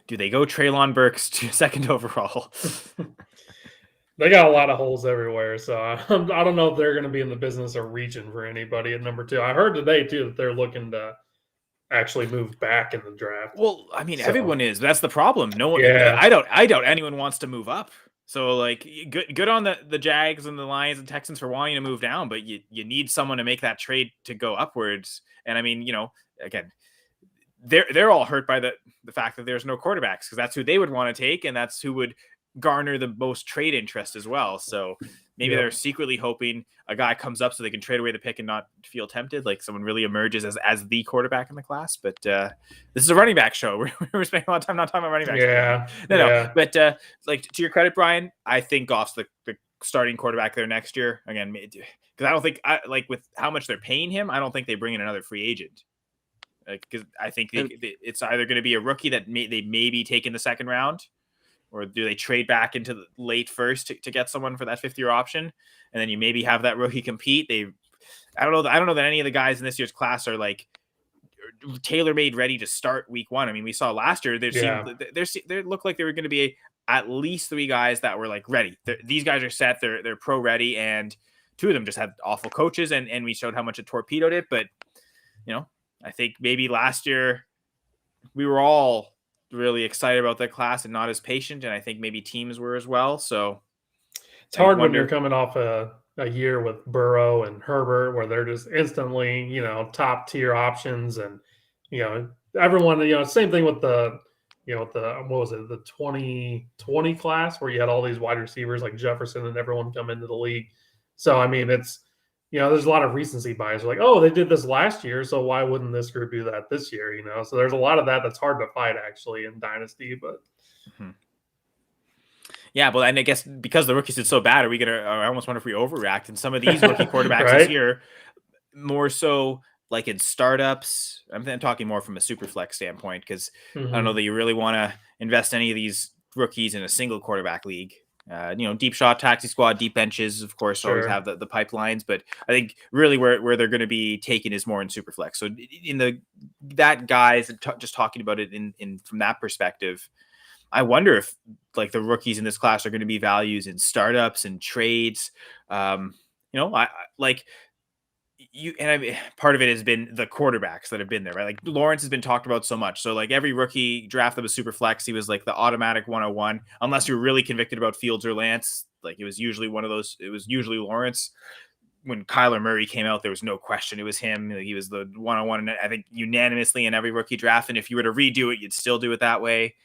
[SPEAKER 1] Do they go Treylon Burks to second overall?
[SPEAKER 3] They got a lot of holes everywhere, so I don't know if they're going to be in the business of reaching for anybody at number 2. I heard today too that they're looking to actually move back in the draft.
[SPEAKER 1] Well, I mean, everyone is. That's the problem. No one. Yeah. I doubt anyone wants to move up. So like, good on the Jags and the Lions and Texans for wanting to move down, but you need someone to make that trade to go upwards. And I mean, again, they're all hurt by the fact that there's no quarterbacks, because that's who they would want to take, and that's who would garner the most trade interest as well. So maybe they're secretly hoping a guy comes up so they can trade away the pick and not feel tempted, like someone really emerges as the quarterback in the class. But this is a running back show. We're spending a lot of time not talking about running backs.
[SPEAKER 3] Yeah.
[SPEAKER 1] No. But like, to your credit, Brian, I think Goff's the starting quarterback there next year again, because I don't think with how much they're paying him, I don't think they bring in another free agent. Because I think it's either going to be a rookie that they maybe take in the second round, or do they trade back into the late first to get someone for that 5th-year option, and then you maybe have that rookie compete? I don't know that any of the guys in this year's class are like tailor-made ready to start week 1. I mean, we saw last year there looked like there were going to be at least 3 guys that were like ready. These guys are set. They're pro ready, and 2 of them just had awful coaches, and we showed how much it torpedoed it. But I think maybe last year we were all really excited about that class and not as patient, and I think maybe teams were as well. So
[SPEAKER 3] it's hard when you're coming off a year with Burrow and Herbert, where they're just instantly top tier options, and everyone same thing with the what was it, the 2020 class, where you had all these wide receivers like Jefferson and everyone come into the league. So I mean, there's a lot of recency bias. Like, oh, they did this last year, so why wouldn't this group do that this year? So there's a lot of that's hard to fight actually in Dynasty. But
[SPEAKER 1] yeah, well, and I guess because the rookies did so bad, I almost wonder if we overreact. And some of these rookie quarterbacks
[SPEAKER 3] right?
[SPEAKER 1] this year, more so like in startups. I'm talking more from a super flex standpoint because I don't know that you really want to invest any of these rookies in a single quarterback league. Deep shot, taxi squad, deep benches, of course, always have the pipelines. But I think really where they're going to be taken is more in super flex. So in that guys just talking about it in from that perspective, I wonder if like the rookies in this class are going to be values in startups and trades. I like you, and I mean, part of it has been the quarterbacks that have been there, right? Like Lawrence has been talked about so much. So like every rookie draft that was super flex, he was like the automatic 101, unless you're really convicted about Fields or Lance. Like it was usually one of those. It was usually Lawrence. When Kyler Murray came out, there was no question it was him. He was the 101, I think unanimously in every rookie draft. And if you were to redo it, you'd still do it that way.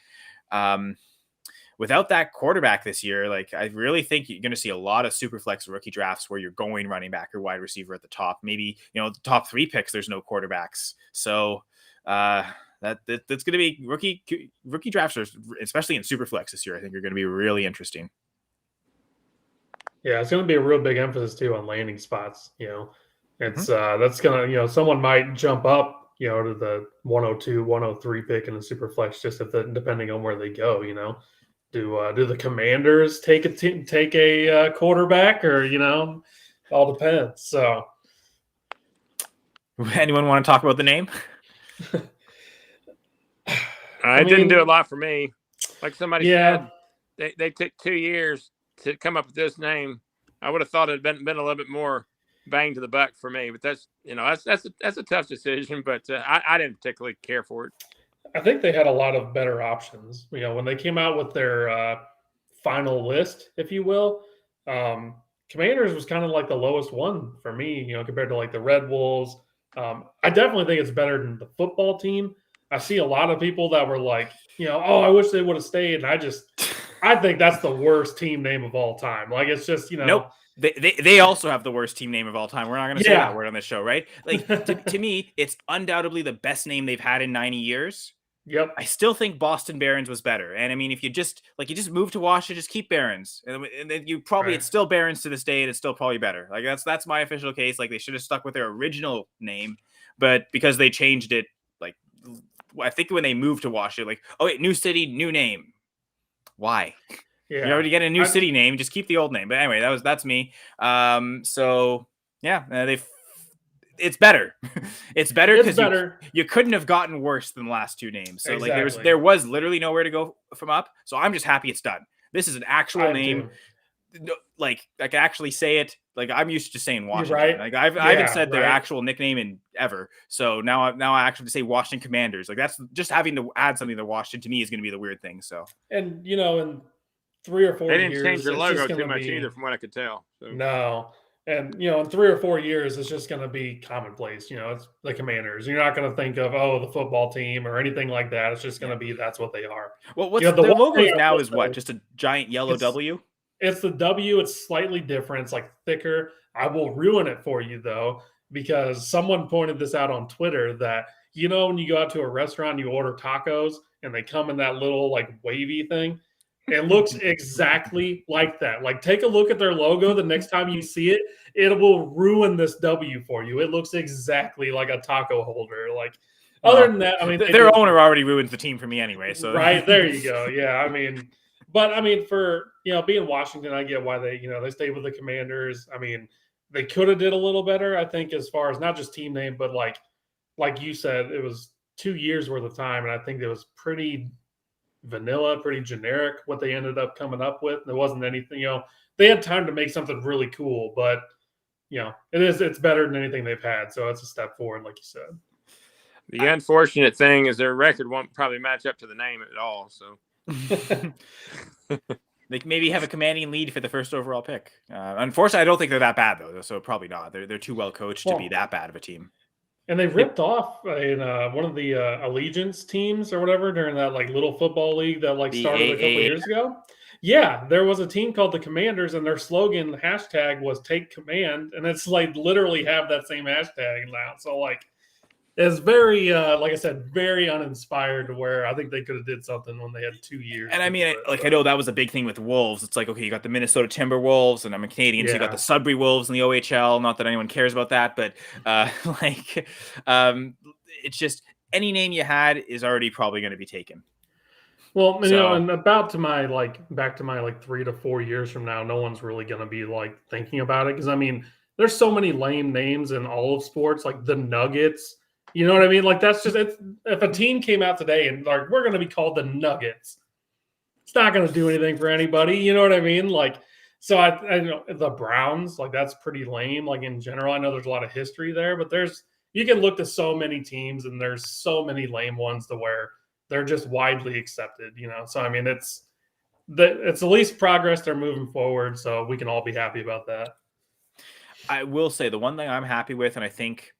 [SPEAKER 1] Without that quarterback this year, like I really think you're going to see a lot of super flex rookie drafts where you're going running back or wide receiver at the top. Maybe, the top 3 picks, there's no quarterbacks. So that's going to be rookie drafts, especially in super flex this year, I think are going to be really interesting.
[SPEAKER 3] Yeah, it's going to be a real big emphasis too on landing spots. It's that's going to, someone might jump up, to the 102, 103 pick in the super flex, just depending on where they go, Do the Commanders take a quarterback, or all depends. So,
[SPEAKER 1] anyone want to talk about the name?
[SPEAKER 2] It didn't do a lot for me. Like somebody said, they took 2 years to come up with this name. I would have thought it had been a little bit more bang to the buck for me, but that's a tough decision. But I didn't particularly care for it.
[SPEAKER 3] I think they had a lot of better options. When they came out with their final list, if you will, Commanders was kind of like the lowest one for me, compared to like the Red Wolves. I definitely think it's better than the football team. I see a lot of people that were like, I wish they would have stayed. And I think that's the worst team name of all time. Like, it's just,
[SPEAKER 1] Nope. They also have the worst team name of all time. We're not going to say that word on this show, right? Like to me, it's undoubtedly the best name they've had in 90 years.
[SPEAKER 3] Yep.
[SPEAKER 1] I still think Boston Barons was better. And I mean, if you just move to Washington, just keep Barons. And then you probably, It's still Barons to this day, and it's still probably better. Like that's my official case. Like they should have stuck with their original name, but because they changed it, like I think when they moved to Washington, like, oh wait, new city, new name. Why? Yeah. You already get a new city name, just keep the old name. But anyway, that's me. So yeah, it's better. It's better because you couldn't have gotten worse than the last 2 names. So exactly. Like there was literally nowhere to go from up. So I'm just happy it's done. This is an actual name. Like I can actually say it. Like I'm used to saying Washington.
[SPEAKER 3] Right.
[SPEAKER 1] Like I haven't said their actual nickname in ever. So now I actually say Washington Commanders. Like that's just having to add something to Washington to me is going to be the weird thing. So
[SPEAKER 3] and in 3 or 4 years,
[SPEAKER 2] they didn't change their logo too much either, from what I could tell. So.
[SPEAKER 3] No. And, in 3 or 4 years, it's just going to be commonplace. It's the Commanders. You're not going to think of, the football team or anything like that. It's just going to be that's what they are.
[SPEAKER 1] Well, what's their logo now is what? Just a giant yellow W?
[SPEAKER 3] It's the W. It's slightly different. It's like thicker. I will ruin it for you, though, because someone pointed this out on Twitter that, when you go out to a restaurant and you order tacos and they come in that little like wavy thing. It looks exactly like that. Like, take a look at their logo the next time you see it. It will ruin this W for you. It looks exactly like a taco holder. Like, other than that, I mean,
[SPEAKER 1] their owner already ruins the team for me anyway. So
[SPEAKER 3] right there you go. Yeah, I mean, for being Washington, I get why they stayed with the Commanders. I mean, they could have did a little better, I think, as far as not just team name, but like you said, it was 2 years worth of time, and I think it was pretty vanilla, pretty generic what they ended up coming up with. There wasn't anything, they had time to make something really cool, but it's better than anything they've had. So it's a step forward, like you said.
[SPEAKER 2] The unfortunate thing is their record won't probably match up to the name at all. So
[SPEAKER 1] they maybe have a commanding lead for the first overall pick. Unfortunately, I don't think they're that bad though. So probably not. They're too well coached to be that bad of a team.
[SPEAKER 3] And they ripped off in one of the Allegiance teams or whatever during that like little football league that like started a couple years ago. Yeah, there was a team called the Commanders, and their slogan hashtag was "Take Command," and it's like literally have that same hashtag now. So like, it's very like I said, very uninspired. To where I think they could have did something when they had 2 years.
[SPEAKER 1] And I mean, I know that was a big thing with Wolves. It's like, okay, you got the Minnesota Timberwolves, and I'm a Canadian, so you got the Sudbury Wolves in the OHL. Not that anyone cares about that, but it's just any name you had is already probably going to be taken.
[SPEAKER 3] Well, you know, and back to my 3 to 4 years from now, no one's really going to be like thinking about it because I mean, there's so many lame names in all of sports, like the Nuggets. You know what I mean? Like that's just if a team came out today and like we're going to be called the Nuggets, it's not going to do anything for anybody. You know what I mean? Like, so I know the Browns, like that's pretty lame. Like in general, I know there's a lot of history there, but you can look to so many teams and there's so many lame ones to where they're just widely accepted, you know. So I mean, it's the least progress. They're moving forward, so we can all be happy about that.
[SPEAKER 1] I will say the one thing I'm happy with, and I think,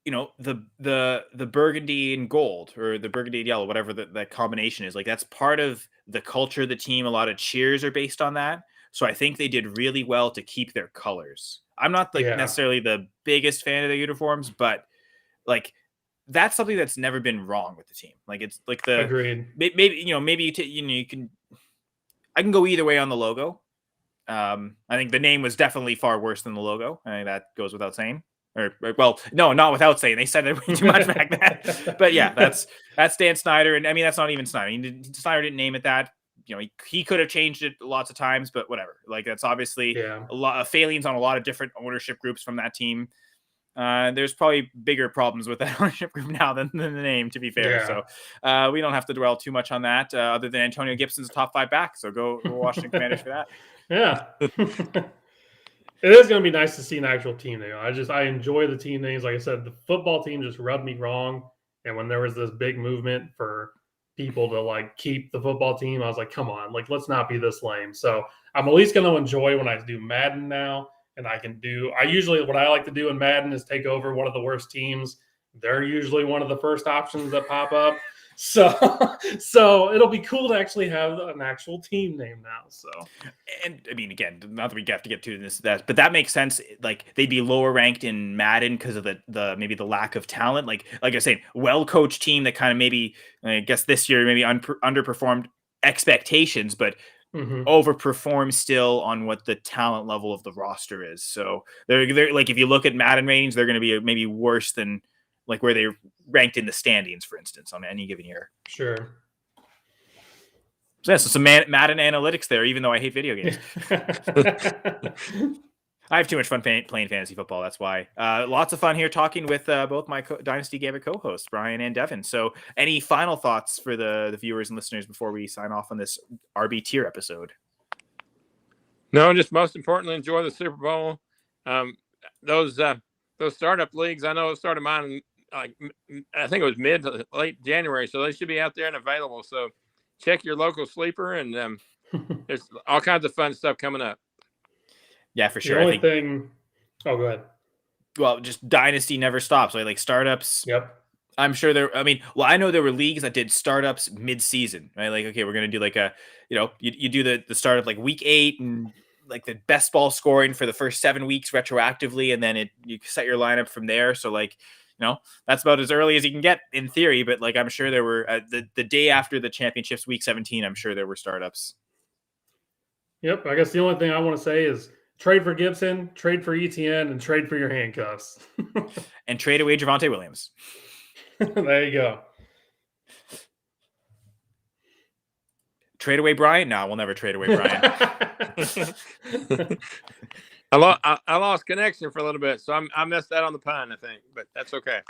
[SPEAKER 1] you know, the burgundy and gold or the burgundy and yellow, whatever that combination is, like that's part of the culture of the team. A lot of cheers are based on that. So I think they did really well to keep their colors. I'm not necessarily the biggest fan of the uniforms, but like that's something that's never been wrong with the team. Like it's like
[SPEAKER 3] Agreed.
[SPEAKER 1] Maybe you can. I can go either way on the logo. I think the name was definitely far worse than the logo. I think that goes without saying. Or well, no, not without saying. They said it way too much back then. But yeah, that's Dan Snyder, and I mean that's not even Snyder. Snyder didn't name it that. You know, he could have changed it lots of times, but whatever. Like that's obviously a lot of failings on a lot of different ownership groups from that team. There's probably bigger problems with that ownership group now than the name, to be fair. So we don't have to dwell too much on that. Other than Antonio Gibson's a top 5 back, so go Washington Commanders for that.
[SPEAKER 3] Yeah. It is going to be nice to see an actual team name. I enjoy the team names. Like I said, the football team just rubbed me wrong. And when there was this big movement for people to like keep the football team, I was like, come on, like let's not be this lame. So I'm at least going to enjoy when I do Madden now. And what I like to do in Madden is take over one of the worst teams. They're usually one of the first options that pop up. So it'll be cool to actually have an actual team name now. So,
[SPEAKER 1] and I mean, again, not that we have to get to that, but that makes sense. Like they'd be lower ranked in Madden because of the maybe the lack of talent. Like I said, well-coached team that kind of maybe, I guess this year maybe underperformed expectations, but overperform still on what the talent level of the roster is. So they're like, if you look at Madden ratings, they're going to be maybe worse than like where they're ranked in the standings, for instance, on any given year.
[SPEAKER 3] Sure.
[SPEAKER 1] So some Madden analytics there, even though I hate video games. I have too much fun playing fantasy football. That's why. Lots of fun here talking with both my Dynasty Gambit co-hosts, Brian and Devin. So any final thoughts for the viewers and listeners before we sign off on this RB tier episode?
[SPEAKER 2] No, just most importantly, enjoy the Super Bowl. Those startup leagues, I know it started mine I think it was mid to late January, so they should be out there and available. So check your local sleeper, and there's all kinds of fun stuff coming up.
[SPEAKER 1] Yeah, for sure.
[SPEAKER 3] The only thing. Oh, go ahead.
[SPEAKER 1] Well, just Dynasty never stops. Right? Like startups.
[SPEAKER 3] Yep.
[SPEAKER 1] I'm sure I know there were leagues that did startups mid-season, right? Like, okay, we're going to do like you do the startup like week 8 and like the best ball scoring for the first 7 weeks retroactively. And then you set your lineup from there. So like, that's about as early as you can get in theory. But like, I'm sure there were the day after the championships, week 17, I'm sure there were startups.
[SPEAKER 3] Yep. I guess the only thing I want to say is trade for Gibson, trade for Etienne, and trade for your handcuffs.
[SPEAKER 1] And trade away Javonte Williams.
[SPEAKER 3] There you go.
[SPEAKER 1] Trade away Brian? No, we'll never trade away Brian.
[SPEAKER 2] I lost connection for a little bit, so I missed that on the pun, I think, but that's okay.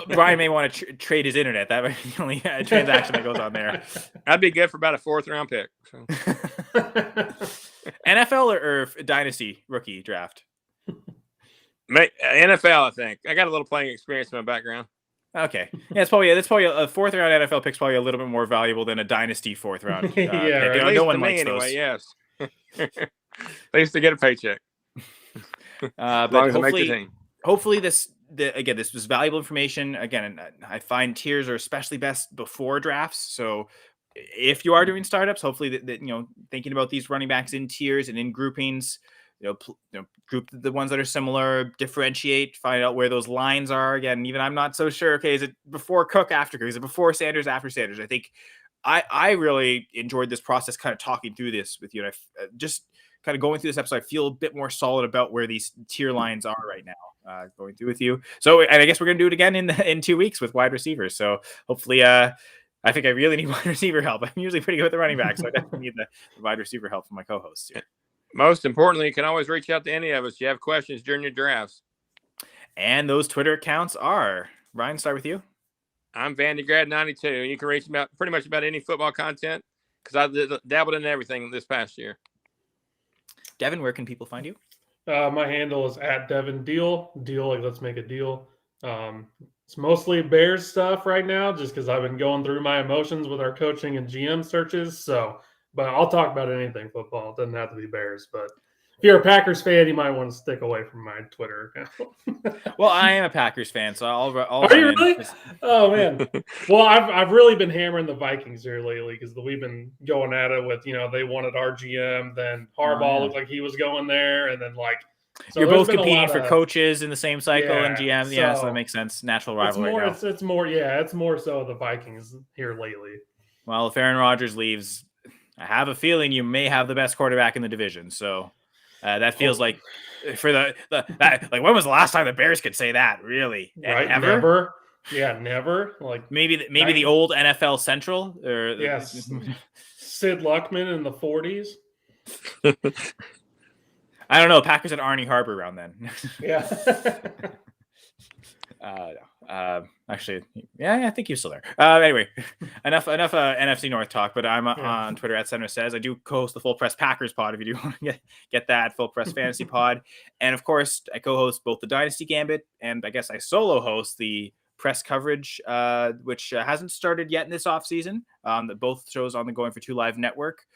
[SPEAKER 1] Brian may want to trade his internet. That might be the only transaction that goes on there.
[SPEAKER 2] I'd be good for about a 4th round pick. So.
[SPEAKER 1] NFL or Dynasty rookie draft?
[SPEAKER 2] NFL, I think. I got a little playing experience in my background.
[SPEAKER 1] Okay. Yeah, that's probably a 4th round NFL pick's probably a little bit more valuable than a Dynasty 4th round.
[SPEAKER 3] Yeah,
[SPEAKER 1] pick.
[SPEAKER 3] Right.
[SPEAKER 1] No one likes
[SPEAKER 2] anyway,
[SPEAKER 1] those.
[SPEAKER 2] Yes. They used to get a paycheck.
[SPEAKER 1] But hopefully this again, this was valuable information. Again, I find tiers are especially best before drafts. So if you are doing startups, hopefully that thinking about these running backs in tiers and in groupings, group the ones that are similar, differentiate, find out where those lines are. Again, even I'm not so sure. Okay, is it before Cook, after Cook? Is it before Sanders, after Sanders? I think I really enjoyed this process, kind of talking through this with you. And I just kind of going through this episode, I feel a bit more solid about where these tier lines are right now. Going through with you. So, and I guess we're going to do it again in 2 weeks with wide receivers. So hopefully, I think I really need wide receiver help. I'm usually pretty good with the running back, so I definitely need the wide receiver help from my co-hosts here.
[SPEAKER 2] Most importantly, you can always reach out to any of us if you have questions during your drafts. And
[SPEAKER 1] those Twitter accounts are, Ryan, start with you.
[SPEAKER 2] I'm VandeGrad92. You can reach me pretty much about any football content because I dabbled in everything this past year.
[SPEAKER 1] Devin, where can people find you?
[SPEAKER 3] My handle is @Devin Deal like let's make a deal. It's mostly Bears stuff right now, just because I've been going through my emotions with our coaching and GM searches. So, but I'll talk about anything football. It doesn't have to be Bears. But if you're a Packers fan, you might want to stick away from my Twitter account.
[SPEAKER 1] Well, I am a Packers fan, so I'll
[SPEAKER 3] Are you really? Oh man. Well, I've really been hammering the Vikings here lately because we've been going at it with they wanted our GM, then Harbaugh looked like he was going there, and then
[SPEAKER 1] so you're both competing for coaches in the same cycle and GM. So that makes sense. Natural rivalry.
[SPEAKER 3] It's more so the Vikings here lately.
[SPEAKER 1] Well, if Aaron Rodgers leaves, I have a feeling you may have the best quarterback in the division. So that feels like for that when was the last time the Bears could say that? Really?
[SPEAKER 3] Right? Never. Yeah, never. Like
[SPEAKER 1] maybe the old NFL Central or
[SPEAKER 3] yes, Sid Luckman in the 40s.
[SPEAKER 1] I don't know. Packers had Arnie Harbor around then.
[SPEAKER 3] Yeah.
[SPEAKER 1] Actually, yeah, I think he's still there. Anyway, enough NFC North talk. But I'm on Twitter @CenterSays. I do co-host the Full Press Packers pod if you do want to get that Full Press Fantasy pod. And of course, I co-host both the Dynasty Gambit and I guess I solo host the press coverage, which hasn't started yet in this offseason. Both shows on the Going for Two Live network.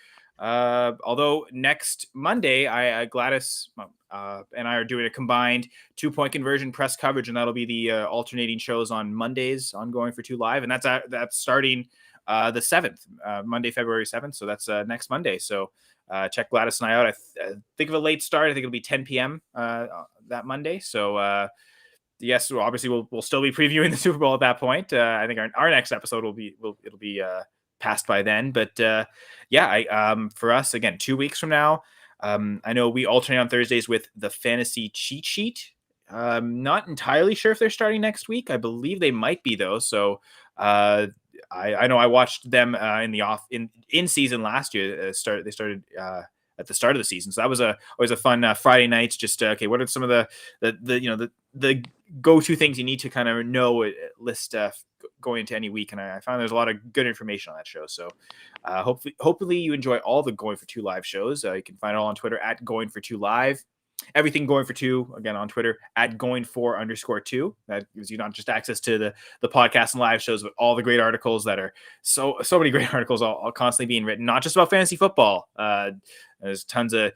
[SPEAKER 1] Although next Monday, Gladys and I are doing a combined 2-point conversion press coverage, and that'll be the alternating shows on Mondays on Going for Two Live, and that's starting the 7th, Monday, February 7th. So that's next Monday. So check Gladys and I out. I think of a late start. I think it'll be 10 p.m. That Monday. So yes, obviously we'll still be previewing the Super Bowl at that point. I think our next episode will be passed by then. But for us, again, 2 weeks from now, I know we alternate on Thursdays with the Fantasy Cheat Sheet. Not entirely sure if they're starting next week. I believe they might be though. So I know I watched them in season last year. They started at the start of the season. So that was always a fun Friday nights. Just okay, what are some of the go-to things you need to kind of know list going into any week, and I found there's a lot of good information on that show. So hopefully you enjoy all the Going for Two Live shows. You can find it all on Twitter @Going4Two Live. Everything Going for Two, again, on Twitter @Going4_2. That gives you not just access to the podcast and live shows, but all the great articles that are so many great articles all constantly being written, not just about fantasy football. There's tons of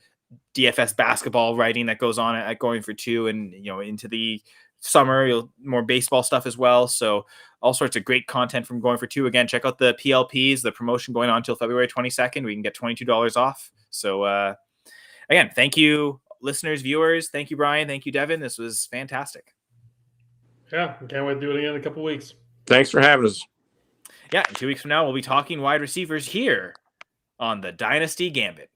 [SPEAKER 1] DFS basketball writing that goes on at Going for Two, and into the summer, more baseball stuff as well. So all sorts of great content from Going for Two. Again, check out the PLPs, the promotion going on until February 22nd. We can get $22 off. So again, thank you, listeners, viewers. Thank you, Brian. Thank you, Devin. This was fantastic.
[SPEAKER 3] Yeah, can't wait to do it again in a couple weeks.
[SPEAKER 2] Thanks for having us.
[SPEAKER 1] Yeah, 2 weeks from now, we'll be talking wide receivers here on the Dynasty Gambit.